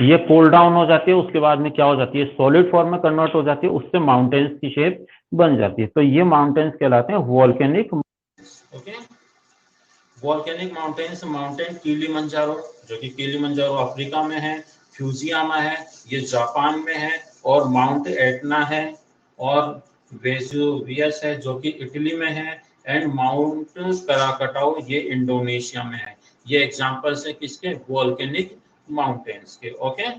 S2: ये कूल डाउन हो जाती है, उसके बाद में क्या हो जाती है, सॉलिड फॉर्म में कन्वर्ट हो जाती है, उससे माउंटेन्स की शेप बन जाती है। तो ये माउंटेन्स कहलाते हैं volcanic.
S1: Okay, volcanic mountains, mountain Kilimanjaro, जो कि किलिमंजारो अफ्रीका में है, फ्यूजियामा है, ये जापान में है, और माउंट एटना है, और वेसुवियस है जो कि इटली में है, एंड माउंट कराकटाओ ये इंडोनेशिया में है। ये एग्जांपल्स है किसके, वॉल्केनिक माउंटेन्स के। Okay,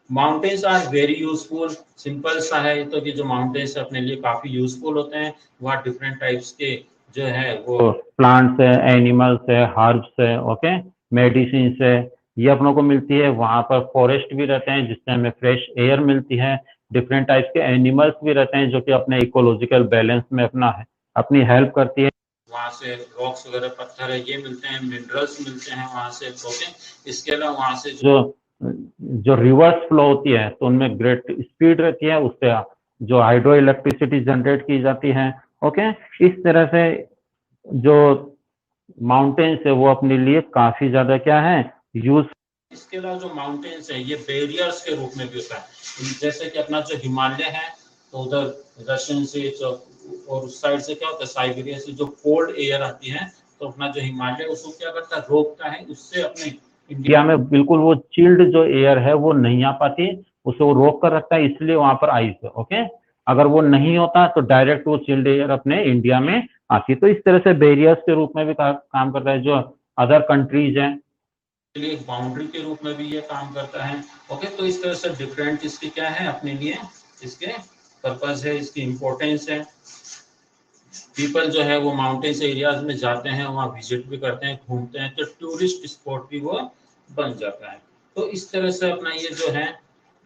S1: mountains are very useful, simple सा है तो कि जो माउंटेन्स अपने लिए काफी यूजफुल होते हैं। वहाँ डिफरेंट टाइप्स के जो है वो
S2: प्लांट्स है, एनिमल्स है, हर्ब्स है, ओके, मेडिसिन है, ये अपनों को मिलती है। वहाँ पर फॉरेस्ट भी रहते हैं जिससे हमें फ्रेश एयर मिलती है। डिफरेंट टाइप्स के एनिमल्स भी रहते हैं जो कि अपने इकोलॉजिकल बैलेंस में अपनी हेल्प करती है।
S1: वहाँ से रॉक्स वगैरह, पत्थर है, ये मिलते हैं, मिनरल्स मिलते हैं वहाँ से। ओके, इसके अलावा वहाँ से
S2: जो जो रिवर्स फ्लो होती है तो उनमें ग्रेट स्पीड रहती है, उससे जो हाइड्रो इलेक्ट्रिसिटी जनरेट की जाती है। ओके, इस तरह से जो माउंटेन्स है वो अपने लिए काफी ज्यादा क्या है, यूज।
S1: इसके अलावा जो माउंटेन्स है ये बैरियर्स के रूप में भी होता है। जैसे कि अपना जो हिमालय है, तो उधर रशियन से और उस साइड से क्या होता है, साइबेरिया से जो कोल्ड एयर आती है, तो अपना जो हिमालय उसको क्या करता है, रोकता है, उससे अपने
S2: इंडिया में बिल्कुल वो चिल्ड जो एयर है वो नहीं आ पाती, उसे वो रोक कर रखता है, इसलिए वहां पर आइस है। ओके, अगर वो नहीं होता तो डायरेक्ट वो चिल्ड एयर अपने इंडिया में आती। तो इस तरह से बैरियर्स के रूप में भी काम करता है। जो अदर कंट्रीज हैं,
S1: लिए एक बाउंड्री के रूप में भी ये काम करता है। ओके, तो इस तरह से डिफरेंट इसके क्या है अपने लिए, इसके पर्पज है, इसकी इम्पोर्टेंस है। पीपल जो है वो माउंटेन्स एरियाज में जाते हैं, वहाँ विजिट भी करते हैं, घूमते हैं, तो टूरिस्ट स्पॉट भी वो बन जाता है। तो इस तरह से अपना ये जो है,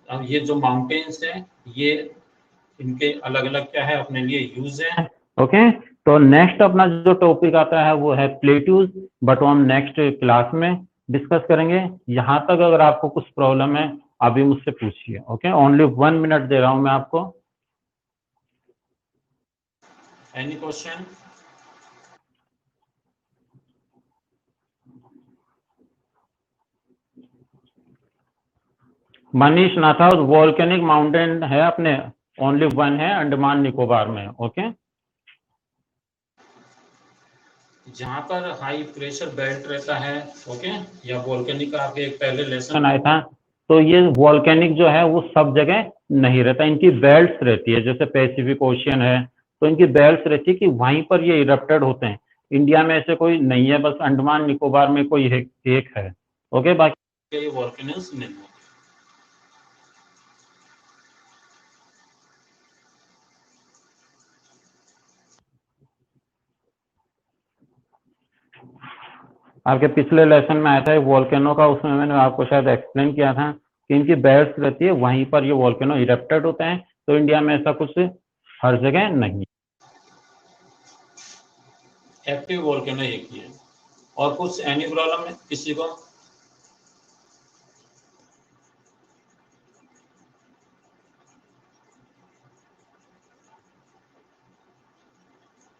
S1: अब ये जो माउंटेन्स है, ये इनके अलग अलग क्या है अपने लिए यूज है।
S2: ओके, तो नेक्स्ट अपना जो टॉपिक आता है वो है प्लेट्यूज, बट वो हम नेक्स्ट क्लास में डिस्कस करेंगे। यहाँ तक अगर आपको कुछ प्रॉब्लम है अभी मुझसे पूछिए। ओके, ओनली 1 मिनट दे रहा हूँ मैं आपको।
S1: Any question?
S2: मनीष नाथा, वॉल्केनिक माउंटेन है अपने, ओनली वन है अंडमान निकोबार में। ओके,
S1: जहाँ पर हाई प्रेशर बेल्ट रहता है, ओके, या वोल्केनिक का आपके एक पहले लेसन
S2: आया था। तो ये वॉल्केनिक जो है वो सब जगह नहीं रहता, इनकी बेल्ट्स रहती है। जैसे पैसिफिक ओशियन है तो इनकी बेल्ट्स रहती है कि वहीं पर ये इरप्टेड होते हैं। इंडिया में ऐसे कोई नहीं है, बस अंडमान निकोबार में कोई एक है। ओके, बाकी
S1: ये वोल्केनल्स नहीं है।
S2: आपके पिछले लेसन में आया था वॉल्केनो का, उसमें मैंने आपको शायद एक्सप्लेन किया था कि इनकी बेल्ट्स रहती है, वहीं पर ये वॉल्केनो इरप्टेड होते हैं। तो इंडिया में ऐसा कुछ हर जगह नहीं।
S1: एक्टिव वोल्केनो एक ही है। और कुछ एनी प्रॉब्लम है किसी को?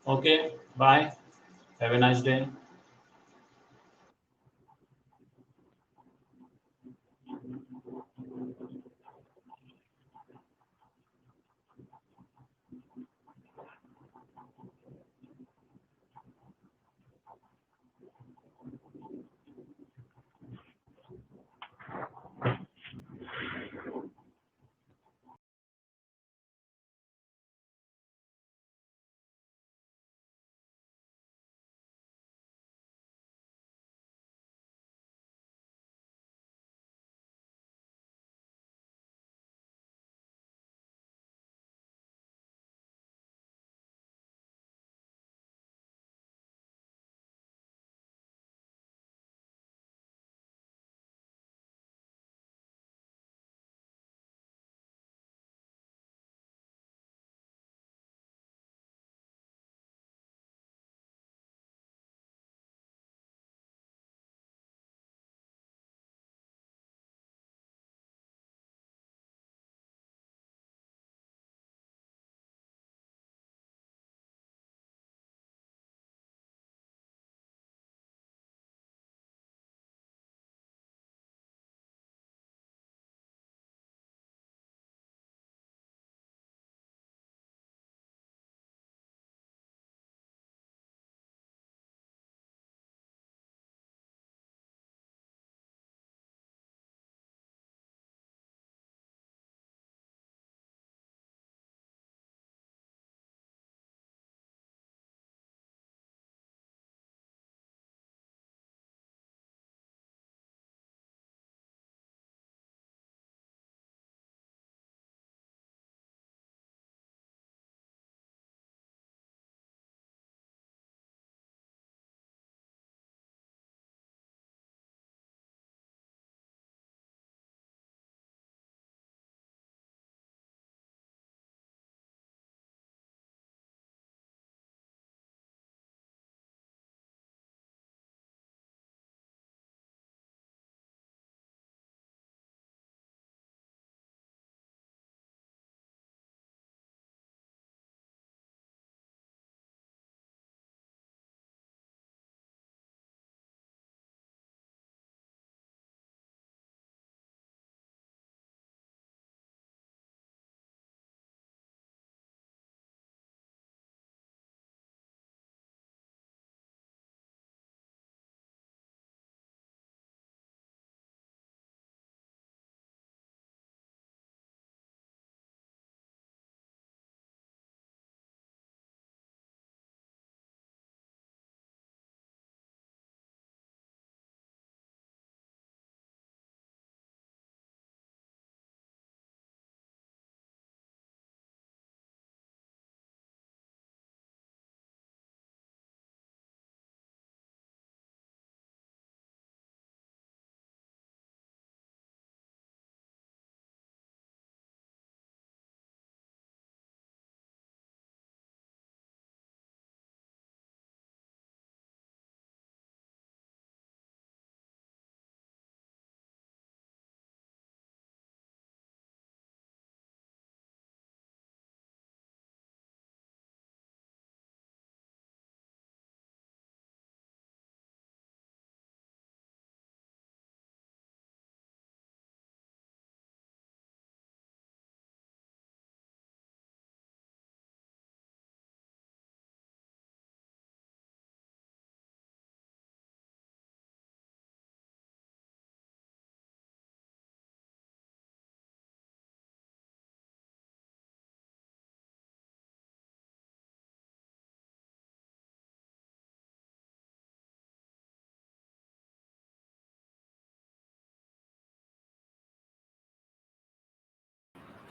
S1: Okay, bye, have a nice day.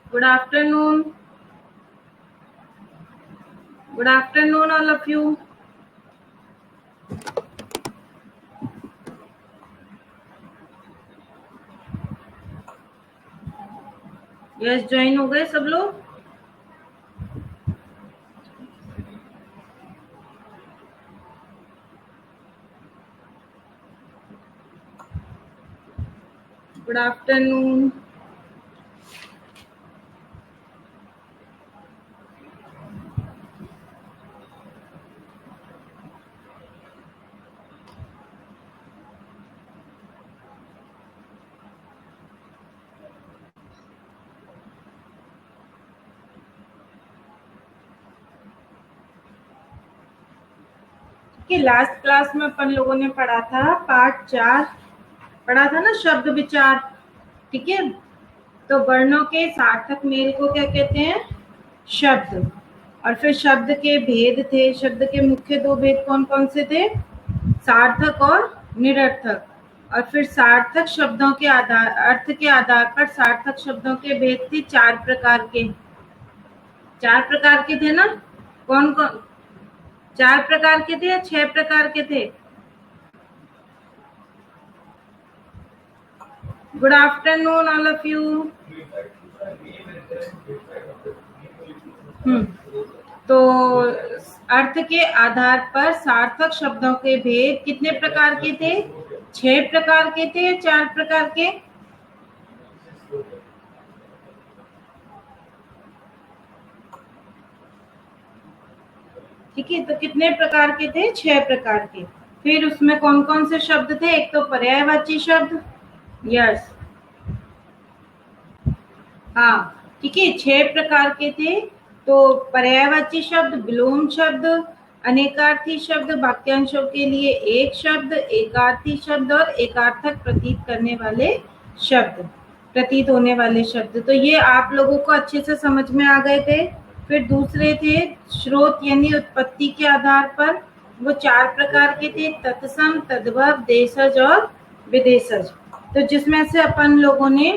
S3: Good afternoon. Good afternoon, all of you. Yes, join हो गए सब लोग? Good afternoon. कि लास्ट क्लास में अपन लोगों ने पढ़ा था पार्ट 4 पढ़ा था ना, शब्द विचार। ठीक है, तो वर्णों के सार्थक मेल को क्या कहते हैं? शब्द। और फिर शब्द के भेद थे। शब्द के मुख्य 2 भेद कौन कौन से थे? सार्थक और निरर्थक। और फिर सार्थक शब्दों के आधार, अर्थ के आधार पर सार्थक शब्दों के भेद थे 4 प्रकार के। 4 प्रकार के थे ना? कौन कौन? 4 प्रकार के थे या 6 प्रकार के थे? Good afternoon all of you. तो अर्थ के आधार पर सार्थक शब्दों के भेद कितने प्रकार के थे? 6 प्रकार के थे या 4 प्रकार के? ठीक है, तो कितने प्रकार के थे? 6 प्रकार के। फिर उसमें कौन कौन से शब्द थे? एक तो पर्यायवाची शब्द। यस, हाँ, ठीक है, 6 प्रकार के थे। तो पर्यायवाची शब्द, विलोम शब्द, अनेकार्थी शब्द, वाक्यांशों के लिए एक शब्द, एकार्थी शब्द और एकार्थक प्रतीत करने वाले शब्द, प्रतीत होने वाले शब्द। तो ये आप लोगों को अच्छे से समझ में आ गए थे। फिर दूसरे थे स्रोत यानी उत्पत्ति के आधार पर। वो 4 प्रकार के थे, तत्सम, तद्भव, देशज और विदेशज। तो जिसमें से अपन लोगों ने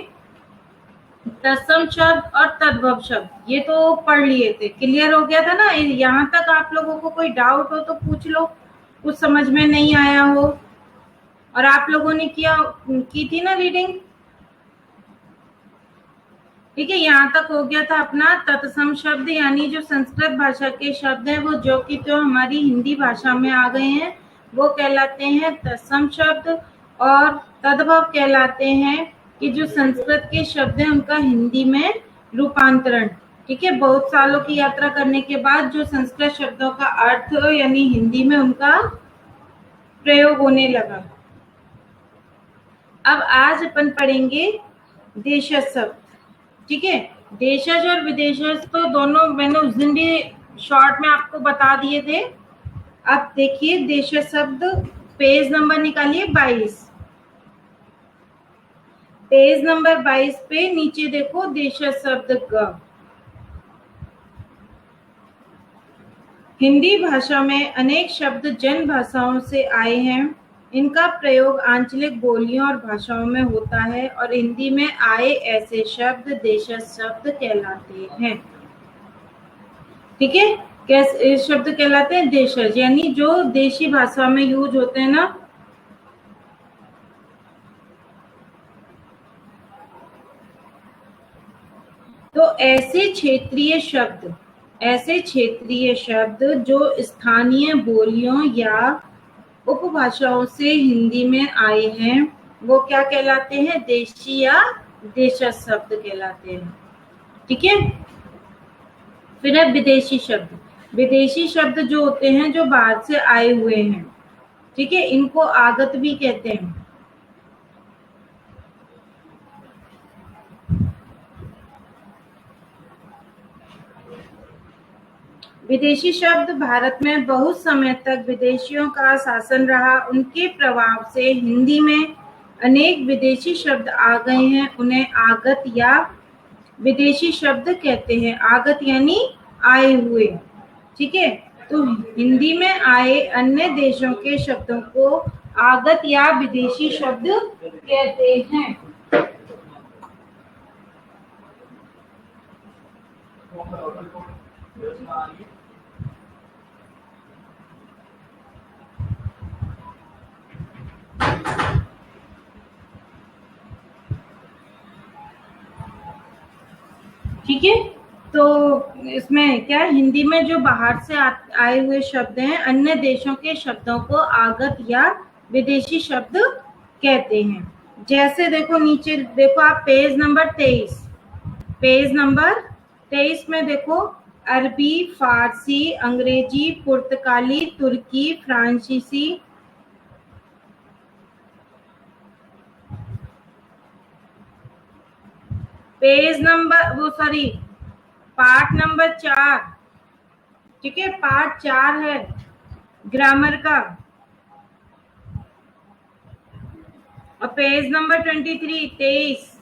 S3: तत्सम शब्द और तद्भव शब्द ये तो पढ़ लिए थे, क्लियर हो गया था ना? यहाँ तक आप लोगों को कोई डाउट हो तो पूछ लो, कुछ समझ में नहीं आया हो। और आप लोगों ने की थी ना रीडिंग? ठीक है, यहाँ तक हो गया था अपना। तत्सम शब्द यानी जो संस्कृत भाषा के शब्द हैं वो जो कि तो हमारी हिंदी भाषा में आ गए हैं वो कहलाते हैं तत्सम शब्द। और तद्भव कहलाते हैं कि जो संस्कृत के शब्द हैं उनका हिंदी में रूपांतरण। ठीक है, बहुत सालों की यात्रा करने के बाद जो संस्कृत शब्दों का अर्थ यानी हिंदी में उनका प्रयोग होने लगा। अब आज अपन पढ़ेंगे देशज शब्द। ठीक है, देशज और विदेशज तो दोनों मैंने उस दिन भी शॉर्ट में आपको बता दिए थे। अब देखिए देशज शब्द, पेज नंबर निकालिए 22। पेज नंबर 22 पे नीचे देखो देशज शब्द ग। हिंदी भाषा में अनेक शब्द जन भाषाओं से आए हैं। इनका प्रयोग आंचलिक बोलियों और भाषाओं में होता है और हिंदी में आए ऐसे शब्द देशज शब्द कहलाते हैं। ठीक है, कैसे शब्द कहलाते हैं? देशज, यानी जो देशी भाषा में यूज होते हैं ना। तो ऐसे क्षेत्रीय शब्द जो स्थानीय बोलियों या उपभाषाओं से हिंदी में आए हैं वो क्या कहलाते हैं? देशी या देशज शब्द कहलाते हैं। ठीक है, फिर है विदेशी शब्द। विदेशी शब्द जो होते हैं जो बाहर से आए हुए हैं। ठीक है, इनको आगत भी कहते हैं। विदेशी शब्द भारत में बहुत समय तक विदेशियों का शासन रहा। उनके प्रभाव से हिंदी में अनेक विदेशी शब्द आ गए हैं। उन्हें आगत या विदेशी शब्द कहते हैं। आगत यानी आए हुए। ठीक है, तो हिंदी में आए अन्य देशों के शब्दों को आगत या विदेशी शब्द कहते हैं। ठीक है, तो इसमें क्या है, हिंदी में जो बाहर से आए हुए शब्द हैं, अन्य देशों के शब्दों को आगत या विदेशी शब्द कहते हैं। जैसे देखो नीचे देखो आप पेज नंबर 23 में देखो अरबी, फारसी, अंग्रेजी, पुर्तगाली, तुर्की, फ्रांसीसी, पेज नंबर पार्ट नंबर 4, ठीक है, पार्ट 4 है ग्रामर का, और पेज नंबर 23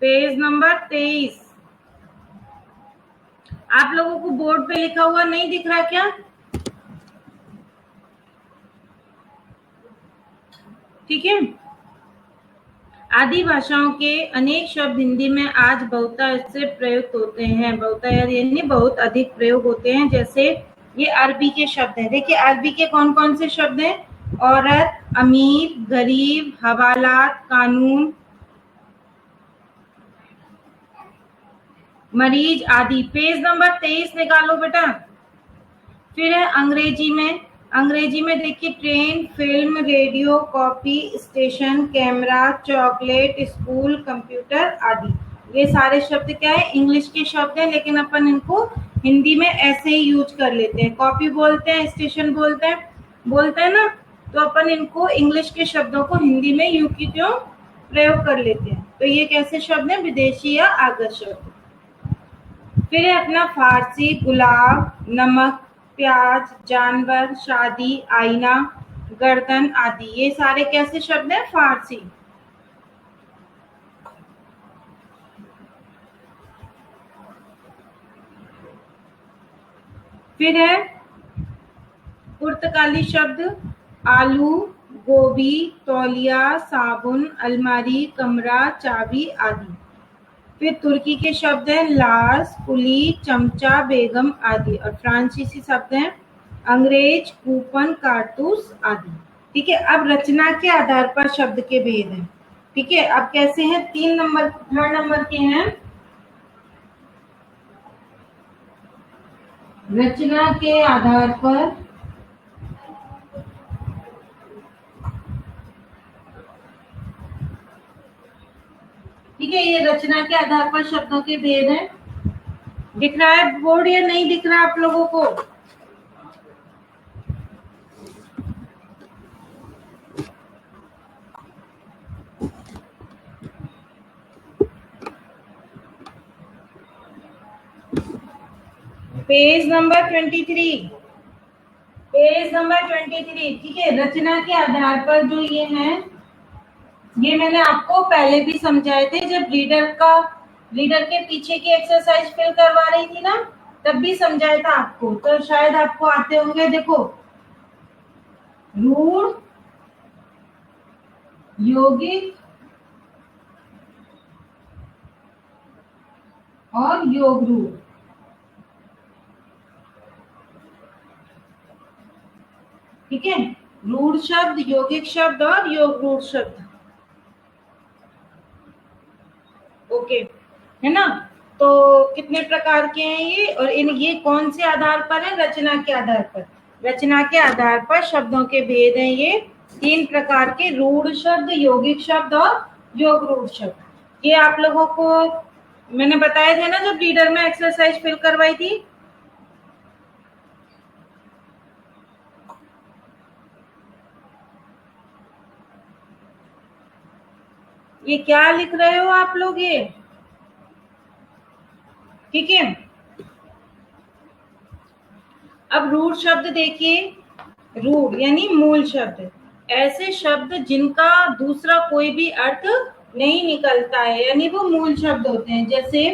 S3: पेज नंबर 23 आप लोगों को बोर्ड पे लिखा हुआ नहीं दिख रहा क्या? ठीक है, आदि भाषाओं के अनेक शब्द हिंदी में आज बहुतायत से प्रयुक्त होते हैं। बहुतायत यानी बहुत अधिक प्रयोग होते हैं। जैसे ये अरबी के शब्द हैं, देखिए अरबी के कौन कौन से शब्द हैं? औरत, अमीर, गरीब, हवालात, कानून, मरीज आदि। पेज नंबर 23 निकालो बेटा। फिर है अंग्रेजी में देखिए train, film, radio, copy, station, camera, chocolate, school, computer आदि। ये सारे शब्द क्या है? इंग्लिश के शब्द हैं, लेकिन अपन इनको हिंदी में ऐसे ही यूज कर लेते हैं। कॉपी बोलते हैं, स्टेशन बोलते हैं ना, तो अपन इनको इंग्लिश के शब्दों को हिंदी में यूं की त्यों प्रयोग कर लेते हैं। तो ये कैसे शब्द हैं? विदेशी या आगत शब्द। फिर है अपना फारसी, गुलाब, नमक, प्याज, जानवर, शादी, आईना, गर्दन आदि। ये सारे कैसे शब्द हैं? फारसी। फिर है पुर्तगाली शब्द आलू, गोभी, तौलिया, साबुन, अलमारी, कमरा, चाबी आदि। फिर तुर्की के शब्द हैं लार्स, कुली, चमचा, बेगम आदि। और फ्रांसीसी शब्द हैं अंग्रेज, कूपन, कारतूस आदि। ठीक है, अब रचना के आधार पर शब्द के भेद हैं। ठीक है, अब कैसे हैं? 3 नंबर के हैं। रचना के आधार पर ठीक है, ये रचना के आधार पर शब्दों के भेद हैं। दिख रहा है बोर्ड या नहीं दिख रहा आप लोगों को? पेज नंबर 23 ठीक है। रचना के आधार पर जो ये हैं, ये मैंने आपको पहले भी समझाए थे जब रीडर के पीछे की एक्सरसाइज फिल करवा रही थी ना, तब भी समझाया था आपको, तो शायद आपको आते होंगे। देखो, रूढ़, यौगिक और योग रूढ़। ठीक है, रूढ़ शब्द, यौगिक शब्द और योग रूढ़ शब्द। ओके, है ना? तो कितने प्रकार के हैं ये, और ये कौन से आधार पर है? रचना के आधार पर। रचना के आधार पर शब्दों के भेद हैं ये 3 प्रकार के, रूढ़ शब्द, यौगिक शब्द और योग रूढ़ शब्द। ये आप लोगों को मैंने बताया था ना जब रीडर में एक्सरसाइज फिल करवाई थी। ये क्या लिख रहे हो आप लोग? ये ठीक है। अब रूढ़ शब्द देखिए, रूढ़ यानी मूल शब्द, ऐसे शब्द जिनका दूसरा कोई भी अर्थ नहीं निकलता है, यानी वो मूल शब्द होते हैं। जैसे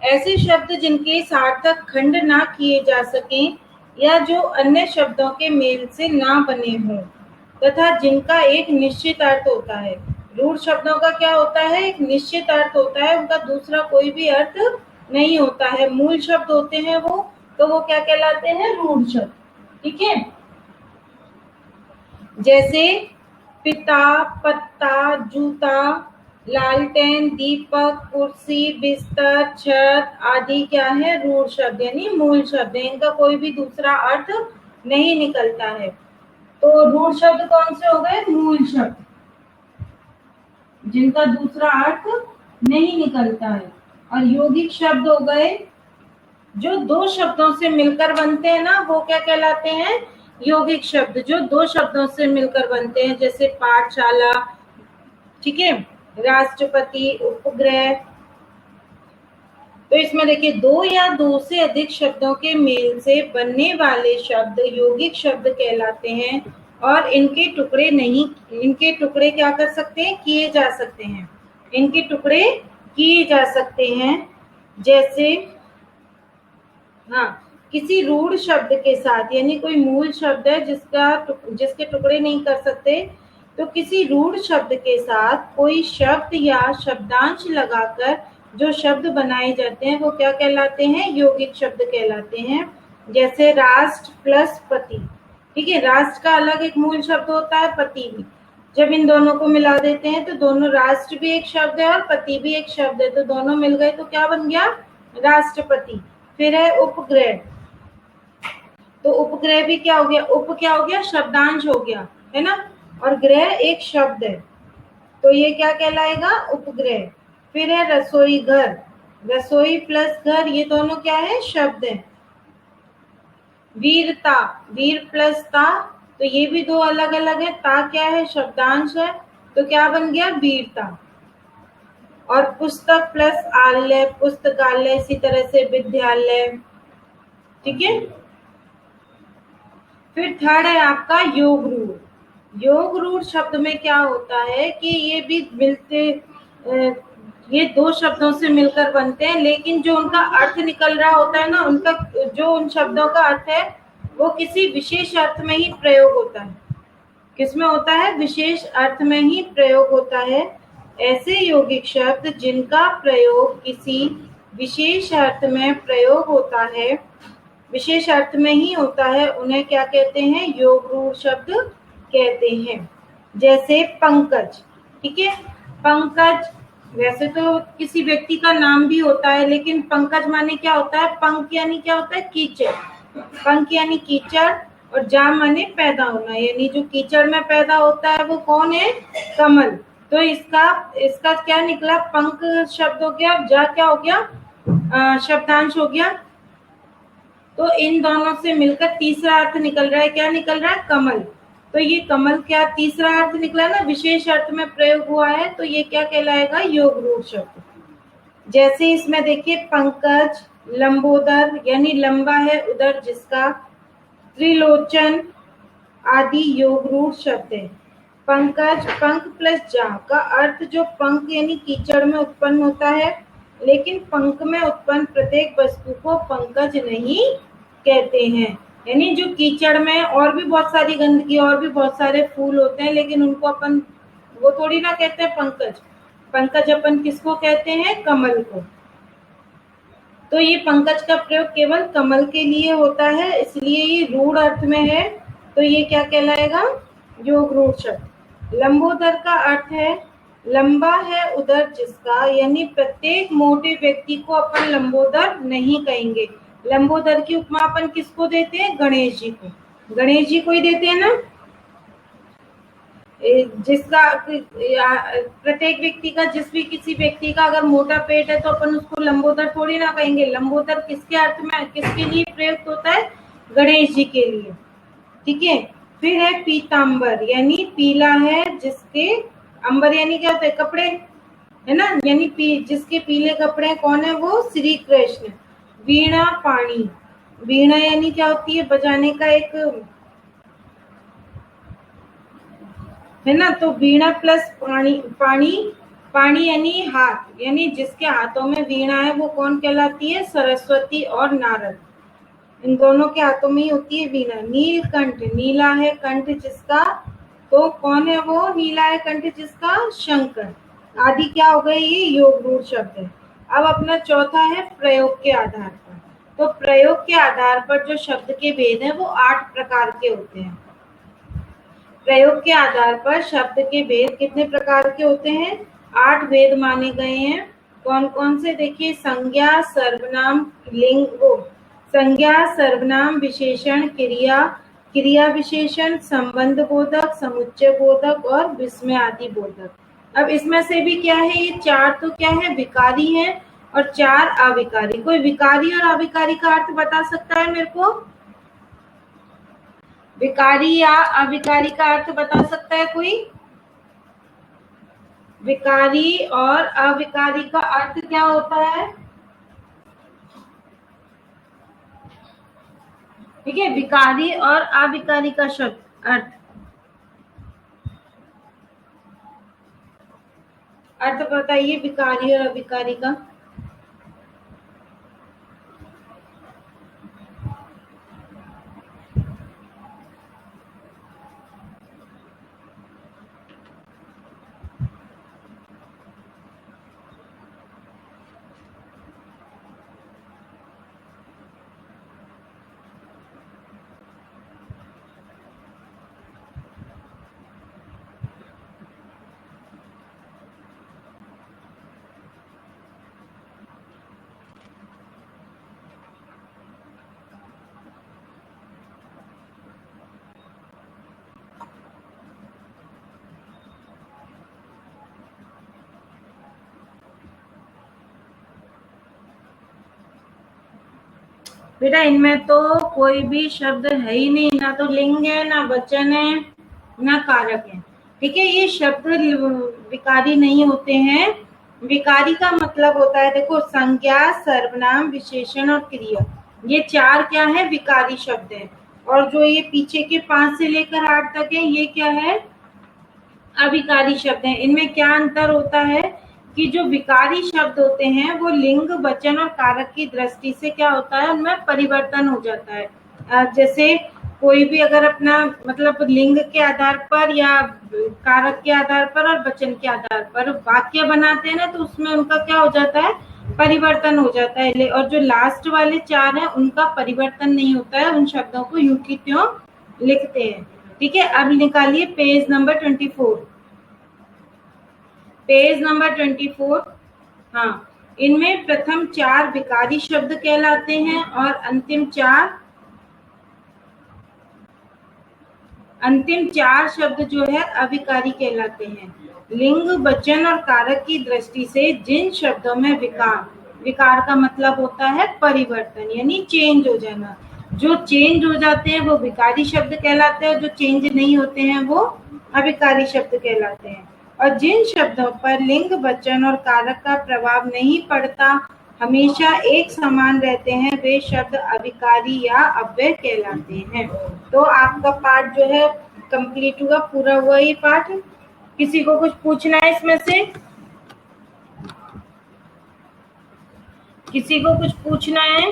S3: ऐसे शब्द जिनके सार्थक खंड ना किए जा सकें या जो अन्य शब्दों के मेल से ना बने हों तथा जिनका एक निश्चित अर्थ होता है। रूढ़ शब्दों का क्या होता है? एक निश्चित अर्थ होता है, उनका दूसरा कोई भी अर्थ नहीं होता है, मूल शब्द होते हैं वो, तो वो क्या कहलाते हैं? रूढ़ शब्द। ठीक है, जैसे पिता, पत्ता, जूता, लालटेन, दीपक, कुर्सी, बिस्तर, छत आदि क्या है? रूढ़ शब्द यानी मूल शब्द है, इनका कोई भी दूसरा अर्थ नहीं निकलता है। तो रूढ़ शब्द कौन से हो गए? मूल शब्द, जिनका दूसरा अर्थ नहीं निकलता है। और यौगिक शब्द हो गए जो दो शब्दों से मिलकर बनते हैं ना, वो क्या कहलाते हैं? यौगिक शब्द, जो दो शब्दों से मिलकर बनते हैं, जैसे पाठशाला, ठीक है, राष्ट्रपति, उपग्रह। तो इसमें देखिए, दो या दो से अधिक शब्दों के मेल से बनने वाले शब्द यौगिक शब्द कहलाते हैं और इनके टुकड़े क्या कर सकते हैं? किए जा सकते हैं, इनके टुकड़े किए जा सकते हैं। जैसे हाँ, किसी रूढ़ शब्द के साथ, यानी कोई मूल शब्द है जिसके टुकड़े नहीं कर सकते, तो किसी रूढ़ शब्द के साथ कोई शब्द या शब्दांश लगाकर जो शब्द बनाए जाते हैं वो क्या कहलाते हैं? यौगिक शब्द कहलाते हैं। जैसे राष्ट्र प्लस पति, ठीक है, राष्ट्र का अलग एक मूल शब्द होता है, पति भी। जब इन दोनों को मिला देते हैं तो दोनों, राष्ट्र भी एक शब्द है और पति भी एक शब्द है, तो दोनों मिल गए तो क्या बन गया? राष्ट्रपति। फिर है उपग्रह, तो उपग्रह भी क्या हो गया? क्या हो गया? शब्दांश हो गया, है ना, और ग्रह एक शब्द है, तो ये क्या कहलाएगा? उपग्रह। फिर है रसोई घर, रसोई प्लस घर, ये दोनों क्या है? शब्द है। वीरता, वीर प्लस ता, तो ये भी दो अलग अलग है, ता क्या है? शब्दांश है, तो क्या बन गया? वीरता। और पुस्तक प्लस आलय, पुस्तकालय, इसी तरह से विद्यालय। ठीक है, फिर थर्ड है आपका योग रूढ़। योग रूढ़ शब्द में क्या होता है कि ये भी ये दो शब्दों से मिलकर बनते हैं, लेकिन जो उनका अर्थ निकल रहा होता है ना, उनका जो उन शब्दों का अर्थ है वो किसी विशेष अर्थ में ही प्रयोग होता है। किसमें होता है? विशेष अर्थ में ही प्रयोग होता है। ऐसे यौगिक शब्द जिनका प्रयोग किसी विशेष अर्थ में प्रयोग होता है, विशेष अर्थ में ही होता है, उन्हें क्या कहते हैं? योग रूढ़ शब्द कहते हैं। जैसे पंकज, ठीक है, पंकज वैसे तो किसी व्यक्ति का नाम भी होता है, लेकिन पंकज माने क्या होता है? पंक यानी क्या होता है? कीचड़, पंक यानी कीचड़, और जा माने पैदा होना, यानी जो कीचड़ में पैदा होता है वो कौन है? कमल। तो इसका क्या निकला? पंक शब्द हो गया, जा क्या हो गया? शब्दांश हो गया। तो इन दोनों से मिलकर तीसरा अर्थ निकल रहा है, क्या निकल रहा है? कमल। तो ये कमल क्या तीसरा अर्थ निकला ना, विशेष अर्थ में प्रयोग हुआ है, तो ये क्या कहलाएगा? योग रूढ़ शब्द। जैसे इसमें देखिए, पंकज, लंबोदर यानी लंबा है उदर जिसका, त्रिलोचन आदि योग रूढ़ शब्द है। पंकज, पंख प्लस जा का अर्थ जो पंख यानी कीचड़ में उत्पन्न होता है, लेकिन पंख में उत्पन्न प्रत्येक वस्तु को पंकज नहीं कहते हैं। यानी जो कीचड़ में और भी बहुत सारी गंदगी और भी बहुत सारे फूल होते हैं, लेकिन उनको अपन वो थोड़ी ना कहते हैं पंकज। पंकज अपन किसको कहते हैं? कमल को। तो ये पंकज का प्रयोग केवल कमल के लिए होता है, इसलिए ये रूढ़ अर्थ में है, तो ये क्या कहलाएगा? योग रूढ़ शब्द। लंबोदर का अर्थ है लंबा है उदर जिसका, यानी प्रत्येक मोटे व्यक्ति को अपन लंबोदर नहीं कहेंगे। लंबोदर की उपमा अपन किसको देते हैं? गणेश जी को, गणेश जी को ही देते हैं ना। जिसका प्रत्येक व्यक्ति का, किसी व्यक्ति का अगर मोटा पेट है तो अपन उसको लंबोदर थोड़ी ना कहेंगे। लंबोदर किसके अर्थ में, किसके लिए प्रयुक्त होता है? गणेश जी के लिए। ठीक है, फिर है पीतांबर, यानी पीला है जिसके, अंबर यानी क्या होता है? कपड़े, है ना, यानी जिसके पीले कपड़े, कौन है वो? श्री कृष्ण। वीणा, पानी, वीणा यानी क्या होती है? बजाने का एक, है ना, तो वीणा प्लस पानी, पानी यानी हाथ, यानी जिसके हाथों में वीणा है वो कौन कहलाती है? सरस्वती और नारद, इन दोनों के हाथों में ही होती है वीणा। नीलकंठ, नीला है कंठ जिसका, तो कौन है वो? नीला है कंठ जिसका? शंकर। आदि क्या हो गए? ये योग रूढ़ शब्द है। अब अपना चौथा है प्रयोग के आधार पर। तो प्रयोग के आधार पर जो शब्द के भेद हैं वो 8 प्रकार के होते हैं। प्रयोग के आधार पर शब्द के भेद कितने प्रकार के होते हैं? 8 भेद माने गए हैं। कौन कौन से? देखिए, संज्ञा, सर्वनाम, लिंग, संज्ञा, सर्वनाम, विशेषण, क्रिया, क्रिया विशेषण, संबंध बोधक, समुच्चय बोधक और विस्मयादि बोधक। अब इसमें से भी क्या है, ये 4 तो क्या है, विकारी है और 4 अविकारी। कोई विकारी और अविकारी का अर्थ बता सकता है मेरे को? विकारी या अविकारी का अर्थ बता सकता है कोई? विकारी और अविकारी का अर्थ क्या होता है? ठीक है, विकारी और अविकारी का शब्द अर्थ बताइए, विकारी और अविकारी का। बेटा इनमें तो कोई भी शब्द है ही नहीं, ना तो लिंग है, ना वचन है, ना कारक है। ठीक है, ये शब्द विकारी नहीं होते हैं। विकारी का मतलब होता है, देखो, संज्ञा, सर्वनाम, विशेषण और क्रिया, ये 4 क्या है, विकारी शब्द है। और जो ये पीछे के 5 से लेकर 8 तक है, ये क्या है, अविकारी शब्द है। इनमें क्या अंतर होता है कि जो विकारी शब्द होते हैं वो लिंग, वचन और कारक की दृष्टि से क्या होता है, उनमें परिवर्तन हो जाता है। जैसे कोई भी अगर अपना मतलब लिंग के आधार पर या कारक के आधार पर और वचन के आधार पर वाक्य बनाते हैं ना, तो उसमें उनका क्या हो जाता है, परिवर्तन हो जाता है। और जो लास्ट वाले 4 हैं उनका परिवर्तन नहीं होता है, उन शब्दों को यूं की त्यों लिखते हैं। ठीक है, अब निकालिए पेज नंबर 24। Page number 24। हाँ, इनमें प्रथम 4 विकारी शब्द कहलाते हैं और अंतिम चार शब्द जो है अविकारी कहलाते हैं। लिंग, वचन और कारक की दृष्टि से जिन शब्दों में विकार का मतलब होता है परिवर्तन, यानी चेंज हो जाना, जो चेंज हो जाते हैं वो विकारी शब्द कहलाते हैं, जो चेंज नहीं होते हैं वो अविकारी शब्द कहलाते हैं। और जिन शब्दों पर लिंग, वचन और कारक का प्रभाव नहीं पड़ता, हमेशा एक समान रहते हैं, वे शब्द अविकारी या अव्यय कहलाते हैं। तो आपका पाठ जो है कंप्लीट हुआ, पूरा हुआ ये पाठ। किसी को कुछ पूछना है इसमें से? किसी को कुछ पूछना है?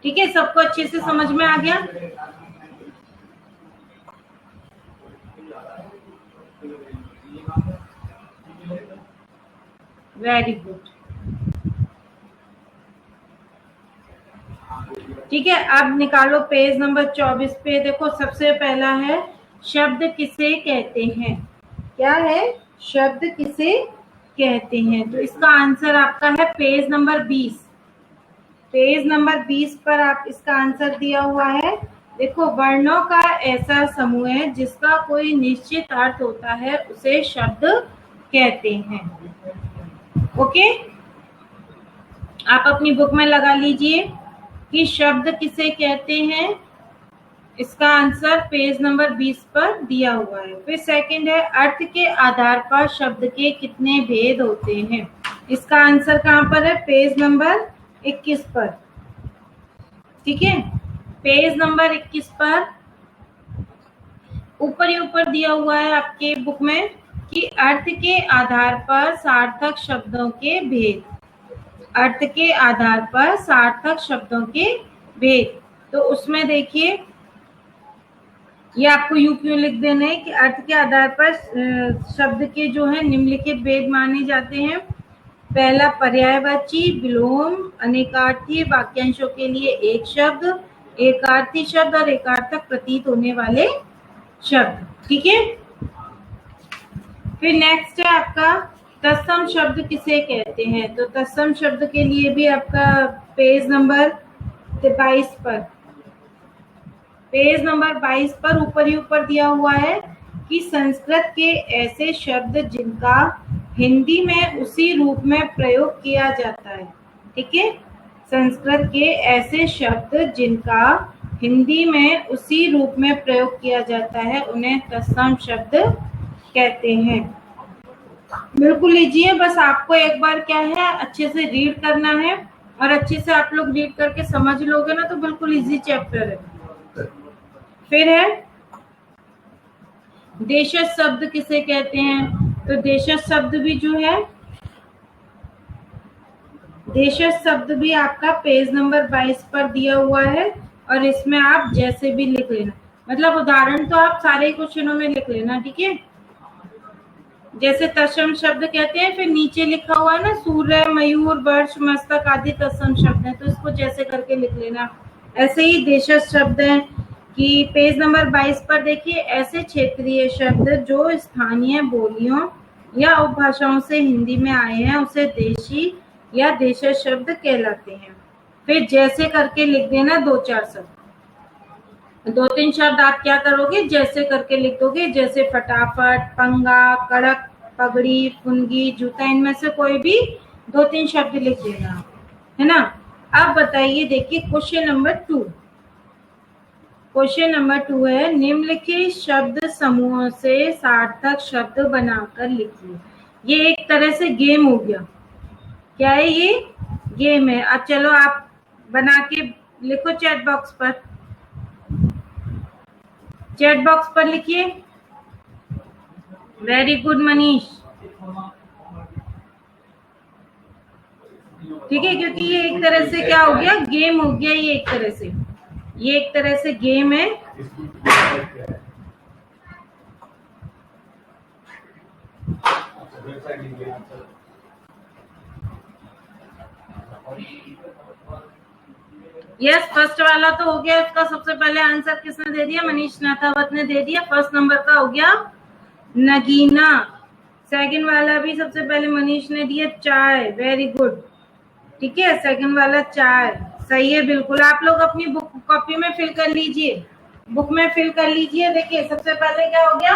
S3: ठीक है, सबको अच्छे से समझ में आ गया? Very good. ठीक है, अब निकालो पेज नंबर 24 पे। देखो, सबसे पहला है शब्द किसे कहते हैं। क्या है? शब्द किसे कहते हैं। तो इसका आंसर आपका है पेज नंबर 20। पेज नंबर 20 पर आप इसका आंसर दिया हुआ है। देखो, वर्णों का ऐसा समूह है जिसका कोई निश्चित अर्थ होता है, उसे शब्द कहते हैं। ओके, आप अपनी बुक में लगा लीजिए कि शब्द किसे कहते हैं। इसका आंसर पेज नंबर 20 पर दिया हुआ है। फिर सेकंड है, अर्थ के आधार पर शब्द के कितने भेद होते हैं। इसका आंसर कहाँ पर है? पेज नंबर 21 पर। ठीक है, पेज नंबर 21 पर ऊपर ही ऊपर दिया हुआ है आपके बुक में कि अर्थ के आधार पर सार्थक शब्दों के भेद। अर्थ के आधार पर सार्थक शब्दों के भेद। तो उसमें देखिए, ये आपको यूं क्यों लिख देना है कि अर्थ के आधार पर शब्द के जो है निम्नलिखित भेद माने जाते हैं। पहला पर्यायवाची, विलोम, अनेकार्थी, वाक्यांशों के लिए एक शब्द, एकार्थी शब्द और एकार्थक प्रतीत होने वाले शब्द। ठीक है। फिर नेक्स्ट है आपका तत्सम शब्द किसे कहते हैं। तो तत्सम शब्द के लिए भी आपका पेज नंबर 22 पर ऊपर ही ऊपर दिया हुआ है कि संस्कृत के ऐसे शब्द जिनका हिंदी में उसी रूप में प्रयोग किया जाता है। ठीक है। संस्कृत के ऐसे शब्द जिनका हिंदी में उसी रूप में प्रयोग किया जाता है उन्हें तत्सम शब्द कहते हैं। बिल्कुल लीजिए, बस आपको एक बार क्या है अच्छे से रीड करना है और अच्छे से आप लोग रीड करके समझ लोगे ना तो बिल्कुल इजी चैप्टर है। फिर है देशज शब्द किसे कहते हैं। तो देशज शब्द भी जो है, देशज शब्द भी आपका पेज नंबर 22 पर दिया हुआ है और इसमें आप जैसे भी लिख लेना, मतलब उदाहरण तो आप सारे क्वेश्चनों में लिख लेना। ठीक है। जैसे तत्सम शब्द कहते हैं, फिर नीचे लिखा हुआ है ना सूर्य, मयूर, वर्ष, मस्तक आदि तत्सम शब्द हैं, तो इसको जैसे करके लिख लेना। ऐसे ही देशज शब्द हैं कि पेज नंबर 22 पर देखिए, ऐसे क्षेत्रीय शब्द जो स्थानीय बोलियों या उपभाषाओं से हिंदी में आए हैं उसे देशी या देशज शब्द कहलाते हैं। फिर जैसे करके लिख देना 2-4 शब्द, 2-3 शब्द आप क्या करोगे जैसे करके लिख दोगे। जैसे फटाफट, पंगा, कड़क, पगड़ी, फुनगी, जूता, इनमें से कोई भी 2-3 शब्द लिख देना, है ना। अब बताइए, देखिए क्वेश्चन नंबर 2। क्वेश्चन नंबर 2 है निम्नलिखित शब्द समूहों से सार्थक शब्द बनाकर लिखिए। ये एक तरह से गेम हो गया। क्या है ये? गेम है। अब चलो आप बना के लिखो चैट बॉक्स पर, चैट बॉक्स पर लिखिए। Very good Manish. ठीक है, क्योंकि ये एक तरह से क्या हो गया, गेम हो गया। ये एक तरह से गेम है। यस, फर्स्ट वाला तो हो गया। इसका सबसे पहले आंसर किसने दे दिया? मनीष नाथावत ने दे दिया। फर्स्ट नंबर का हो गया नगीना। सेकंड वाला भी सबसे पहले मनीष ने दिया चाय। Very good. ठीक है, सेकंड वाला चाय सही है बिल्कुल। आप लोग अपनी बुक कॉपी में फिल कर लीजिए, बुक में फिल कर लीजिए। देखिए सबसे पहले क्या हो गया,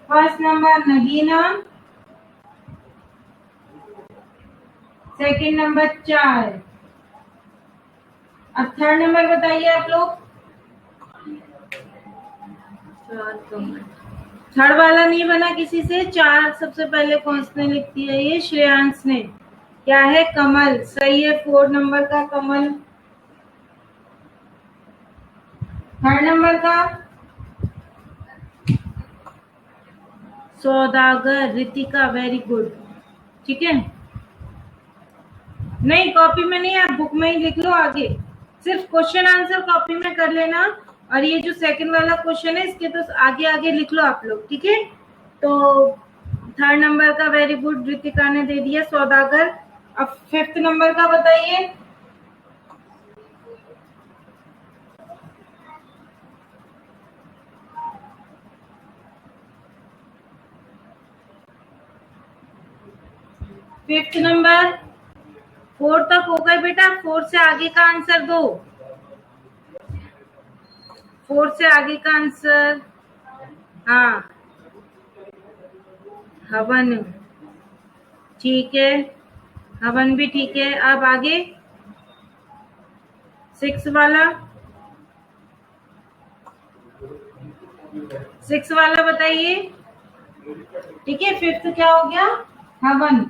S3: first number Nagina, second number चाय। अब थर्ड नंबर बताइए आप लोग। थर्ड वाला नहीं बना किसी से। चार सबसे पहले कौन ने लिख दिया? ये श्रेयांश ने। क्या है? कमल। सही है, 4 नंबर का कमल। थर्ड नंबर का सौदागर, रितिका। Very good. ठीक है, नहीं कॉपी में नहीं, आप बुक में ही लिख लो। आगे सिर्फ क्वेश्चन आंसर कॉपी में कर लेना, और ये जो सेकंड वाला क्वेश्चन है इसके तो आगे आगे लिख लो आप लोग। ठीक है, तो थर्ड नंबर का वेरी गुड, रितिका ने दे दिया सौदागर। अब फिफ्थ नंबर का बताइए। फिफ्थ नंबर, 4 तक हो गए बेटा। 4 से आगे का आंसर दो। 4 से आगे का आंसर, हाँ हवन। ठीक है, हवन भी ठीक है। अब आगे 6 वाला, 6 वाला बताइए। ठीक है, फिफ्थ क्या हो गया? हवन।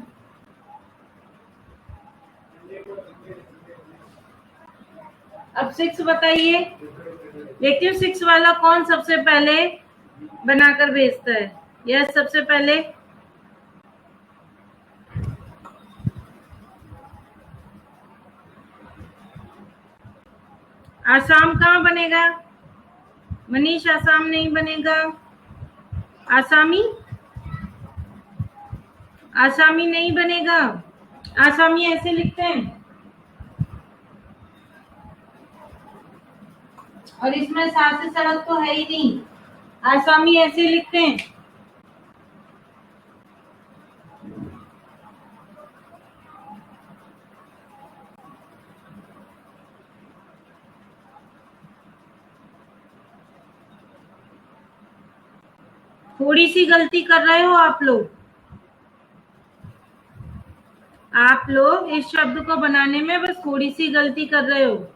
S3: अब 6 बताइए। देखती हूँ 6 वाला कौन सबसे पहले बनाकर भेजता है। यस, सबसे पहले आसाम कहाँ बनेगा? मनीष, आसाम नहीं बनेगा। आसामी, आसामी नहीं बनेगा। आसामी ऐसे लिखते हैं और इसमें साथ से सड़क तो है ही नहीं, आसामी ऐसे लिखते हैं। थोड़ी सी गलती कर रहे हो आप लोग इस शब्द को बनाने में बस थोड़ी सी गलती कर रहे हो।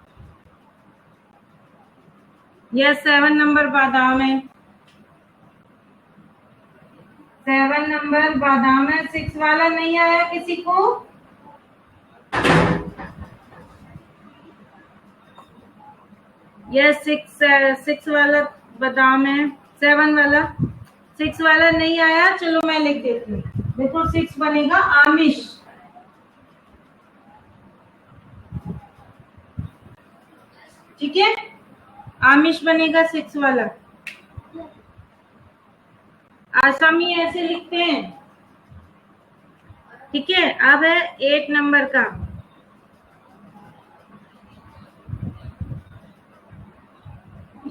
S3: यह 7 नंबर बादाम है, 7 नंबर बादाम है। 6 वाला नहीं आया किसी को? यह 6 वाला बादाम है, 7 वाला। 6 वाला नहीं आया, चलो मैं लिख देती हूँ। देखो 6 बनेगा आमिष, ठीक है, आमिष बनेगा 6 वाला। आसामी ऐसे लिखते हैं, ठीक है। अब है 8 नंबर का,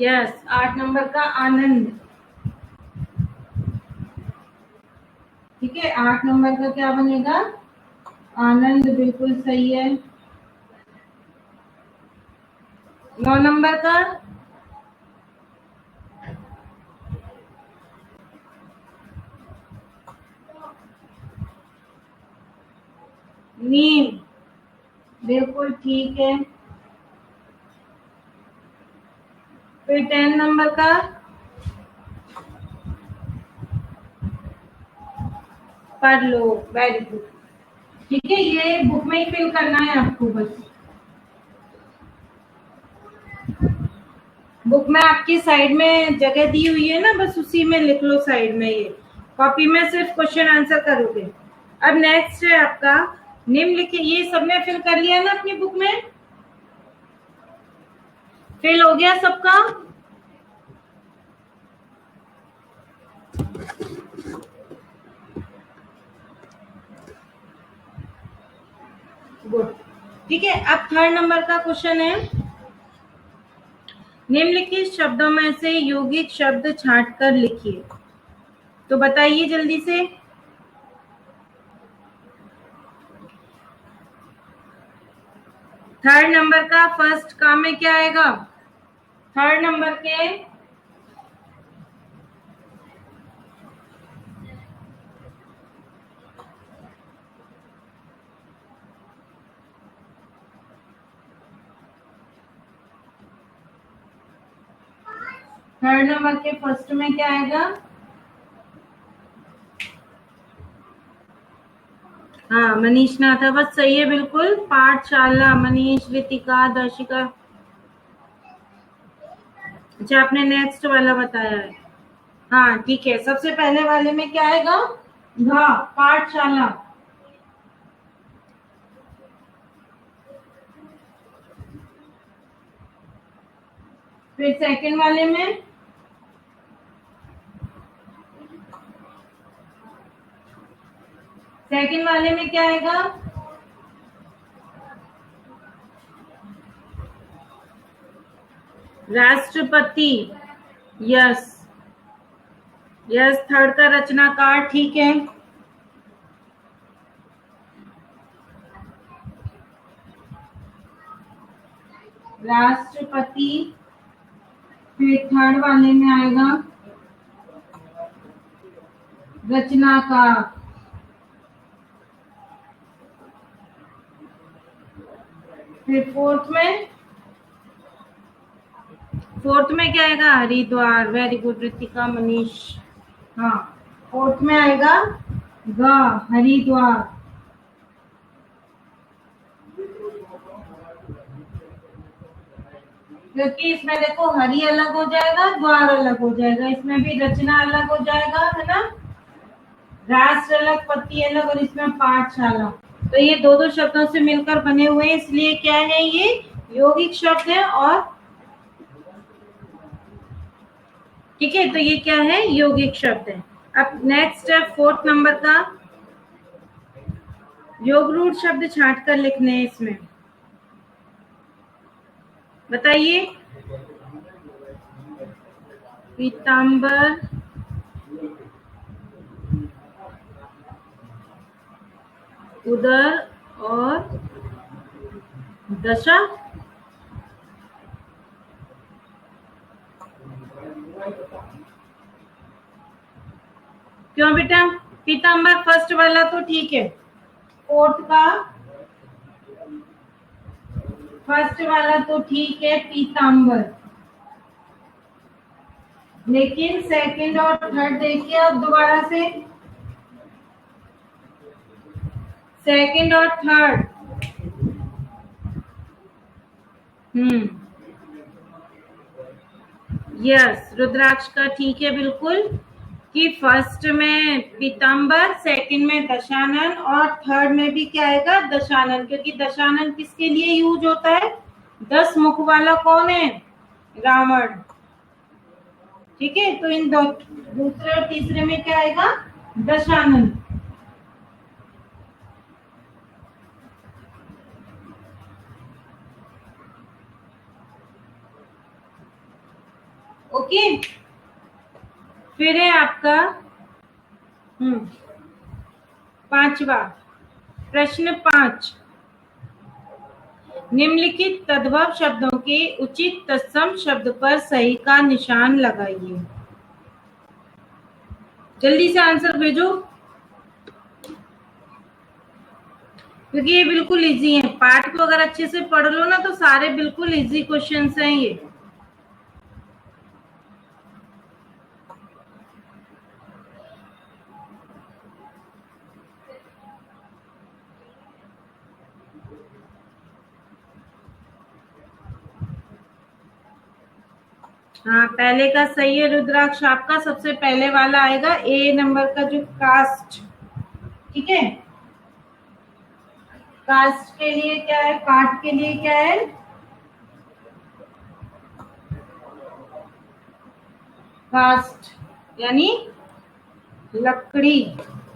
S3: यस 8 नंबर का आनंद, ठीक है। 8 नंबर का क्या बनेगा? आनंद, बिल्कुल सही है। 9 नंबर का नीम, बिल्कुल ठीक है। फिर 10 नंबर का पढ़ लो, वेरी गुड, ठीक है। ये बुक में ही फिल करना है आपको, बस बुक में आपकी साइड में जगह दी हुई है ना, बस उसी में लिख लो साइड में। ये कॉपी में सिर्फ क्वेश्चन आंसर करोगे। अब नेक्स्ट है आपका निम्नलिखित, ये सबने फिल कर लिया ना अपनी बुक में? फिल हो गया सबका? गुड, ठीक है। अब 3rd नंबर का क्वेश्चन है, निम्नलिखित शब्दों में से यौगिक शब्द छांटकर लिखिए। तो बताइए जल्दी से। थर्ड नंबर का फर्स्ट का में क्या आएगा? 3rd नंबर के फर्स्ट में क्या आएगा? हाँ, मनीष नाथ था, बस सही है बिल्कुल। पाठशाला, मनीष, रितिका, दर्शिका। अच्छा, आपने नेक्स्ट वाला बताया है, हाँ ठीक है। सबसे पहले वाले में क्या आएगा? घा, पाठशाला। फिर सेकंड वाले में क्या आएगा? राष्ट्रपति, यस यस। 3rd का रचनाकार, ठीक है। राष्ट्रपति। फिर 3rd वाले में आएगा रचनाकार। फिर 4th में क्या आएगा? Haridwar, very good Ritika, Manish. हाँ, 4th में आएगा ग, हरिद्वार। क्योंकि इसमें देखो हरि अलग हो जाएगा, द्वार अलग हो जाएगा, इसमें भी रचना अलग हो जाएगा, है ना। राष्ट्र अलग, पति अलग, और इसमें पाठशाला। तो ये दो शब्दों से मिलकर बने हुए हैं, इसलिए क्या है? ये यौगिक शब्द है। और ठीक है, तो ये क्या है? यौगिक शब्द है। अब नेक्स्ट है 4th नंबर का। योग रूढ़ शब्द छांट कर लिखने हैं इसमें, बताइए। पीताम्बर, उदर और दशा। क्यों बेटा? पीताम्बर फर्स्ट वाला तो ठीक है, फोर्थ का फर्स्ट वाला तो ठीक है पीताम्बर, लेकिन सेकंड और थर्ड देखिए अब दोबारा से, सेकंड और थर्ड। यस, रुद्राक्ष का ठीक है बिल्कुल, कि फर्स्ट में पीताम्बर, सेकंड में दशानन और थर्ड में भी क्या आएगा? दशानन, क्योंकि दशानन किसके लिए यूज होता है? 10 मुख वाला कौन है? रावण। ठीक है, तो इन दूसरे और तीसरे में क्या आएगा? दशानन। ओके, फिर है आपका पांचवा प्रश्न 5, निम्नलिखित तद्भव शब्दों के उचित तत्सम शब्द पर सही का निशान लगाइए। जल्दी से आंसर भेजो, क्योंकि ये बिल्कुल इजी है। पाठ को अगर अच्छे से पढ़ लो ना तो सारे बिल्कुल इजी क्वेश्चंस हैं ये। हाँ, पहले का सही है रुद्राक्ष, आपका सबसे पहले वाला आएगा ए नंबर का, जो कास्ट। ठीक है, कास्ट के लिए क्या है? काट के लिए क्या है? कास्ट यानी लकड़ी।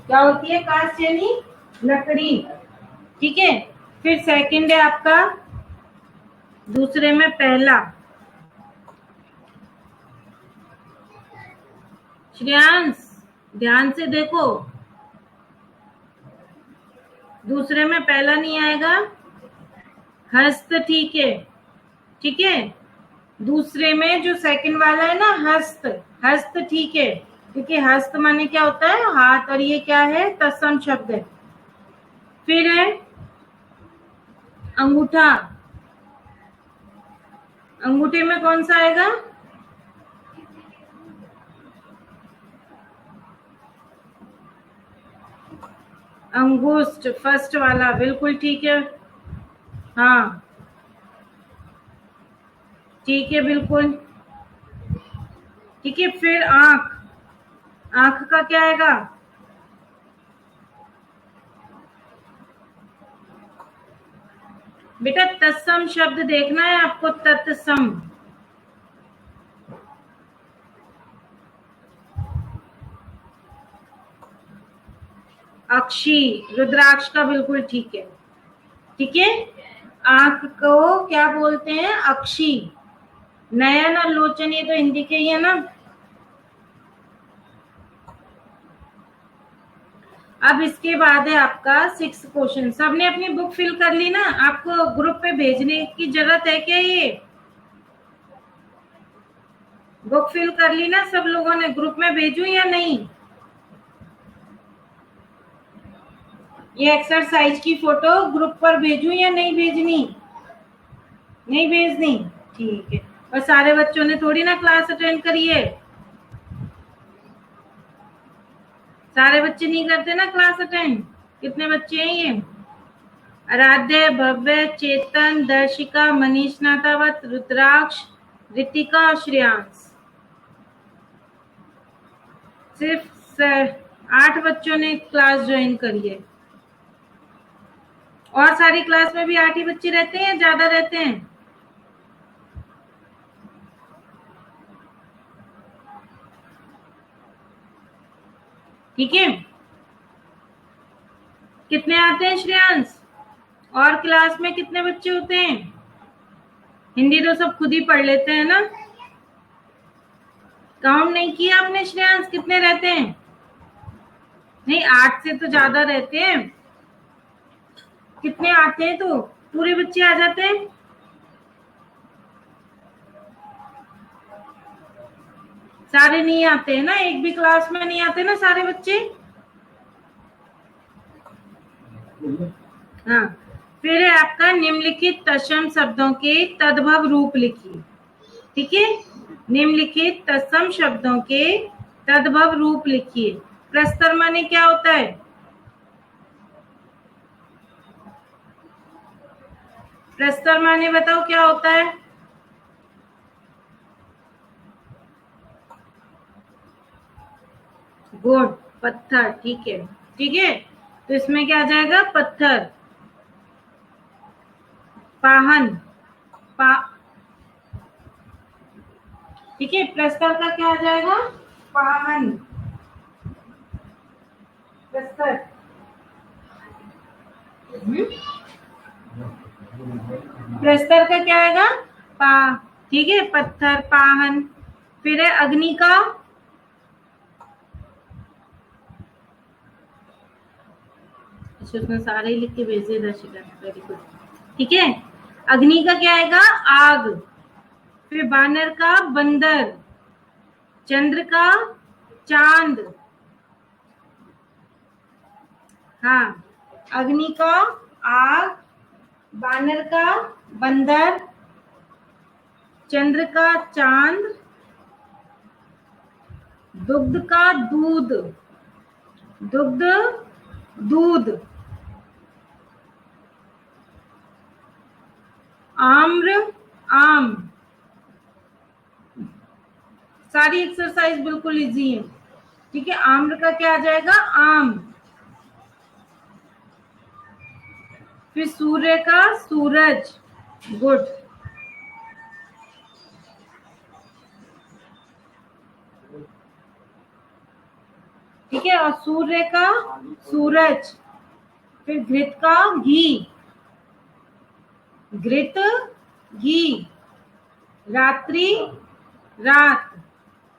S3: क्या होती है कास्ट? यानी लकड़ी। ठीक है, फिर सेकंड है आपका, दूसरे में पहला। श्रेयांश ध्यान से देखो, दूसरे में पहला नहीं आएगा, हस्त। ठीक है, ठीक है, दूसरे में जो सेकंड वाला है ना, हस्त, हस्त। ठीक है, क्योंकि हस्त माने क्या होता है? हाथ, और ये क्या है? तत्सम शब्द है। फिर है अंगूठा, अंगूठे में कौन सा आएगा? अंगुष्ठ, फर्स्ट वाला, बिल्कुल ठीक है। हाँ ठीक है, बिल्कुल ठीक है। फिर आंख, आंख का क्या आएगा? बेटा तत्सम शब्द देखना है आपको, तत्सम। अक्षी, रुद्राक्ष का बिल्कुल ठीक है। ठीक है, आंख को क्या बोलते हैं? अक्षी। नयन और लोचन ये तो हिंदी के ही है ना। अब इसके बाद है आपका 6 क्वेश्चन। सबने अपनी बुक फिल कर ली ना? आपको ग्रुप पे भेजने की जरूरत है क्या? ये बुक फिल कर ली ना सब लोगों ने? ग्रुप में भेजूं या नहीं? ये एक्सरसाइज की फोटो ग्रुप पर भेजूं या नहीं भेजनी? नहीं भेजनी, ठीक है। और सारे बच्चों ने थोड़ी ना क्लास अटेंड करी है, सारे बच्चे नहीं करते ना क्लास अटेंड। कितने बच्चे हैं ये? आराध्य, भव्य, चेतन, दर्शिका, मनीष नाथावत, रुद्राक्ष, रितिका और श्रेयांश। सिर्फ 8 बच्चों ने क्लास ज्वाइन करी है। और सारी क्लास में भी 8 ही बच्चे रहते हैं या ज्यादा रहते हैं? ठीक है, कितने कितने आते हैं श्रेयांश? और क्लास में कितने बच्चे होते हैं? हिंदी तो सब खुद ही पढ़ लेते हैं ना, काउंट नहीं किया आपने श्रेयांश? कितने रहते हैं? नहीं, 8 से तो ज्यादा रहते हैं। कितने आते हैं? तो पूरे बच्चे आ जाते हैं? सारे नहीं आते हैं ना, एक भी क्लास में नहीं आते ना सारे बच्चे। हाँ, फिर है आपका निम्नलिखित तत्सम शब्दों के तद्भव रूप लिखिए। ठीक है, निम्नलिखित तत्सम शब्दों के तद्भव रूप लिखिए। प्रस्तर माने क्या होता है? प्रस्तर माने बताओ क्या होता है? गुड, पत्थर। ठीक है, ठीक है, तो इसमें क्या आ जाएगा? पत्थर। पाहन, ठीक है, प्रस्तर का क्या आ जाएगा? पाहन, प्रस्तर। प्रस्तर का क्या आएगा? ठीक है, पत्थर, पाहन। फिर है अग्नि का? अच्छा, उसने सारे ही लिख के भेजे दर्शिका, वेरी गुड। ठीक है, अग्नि का क्या आएगा? आग। फिर बानर का? बंदर। चंद्र का? चांद। हाँ, अग्नि का आग, बानर का बंदर, चंद्र का चांद, दुग्ध का दूध, दुग्ध दूध, आम्र आम। सारी एक्सरसाइज बिल्कुल इजी है। ठीक है, आम्र का क्या आ जाएगा? आम। फिर सूर्य का? सूरज। गुड। ठीक है, और सूर्य का? सूरज। फिर घृत का? घी, घृत, घी। रात्रि, रात।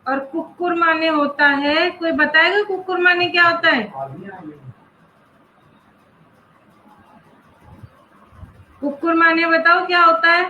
S3: और कुक्कुर माने होता है, कोई बताएगा कुक्कुर माने क्या होता है? कुक्कुर माने बताओ क्या होता है?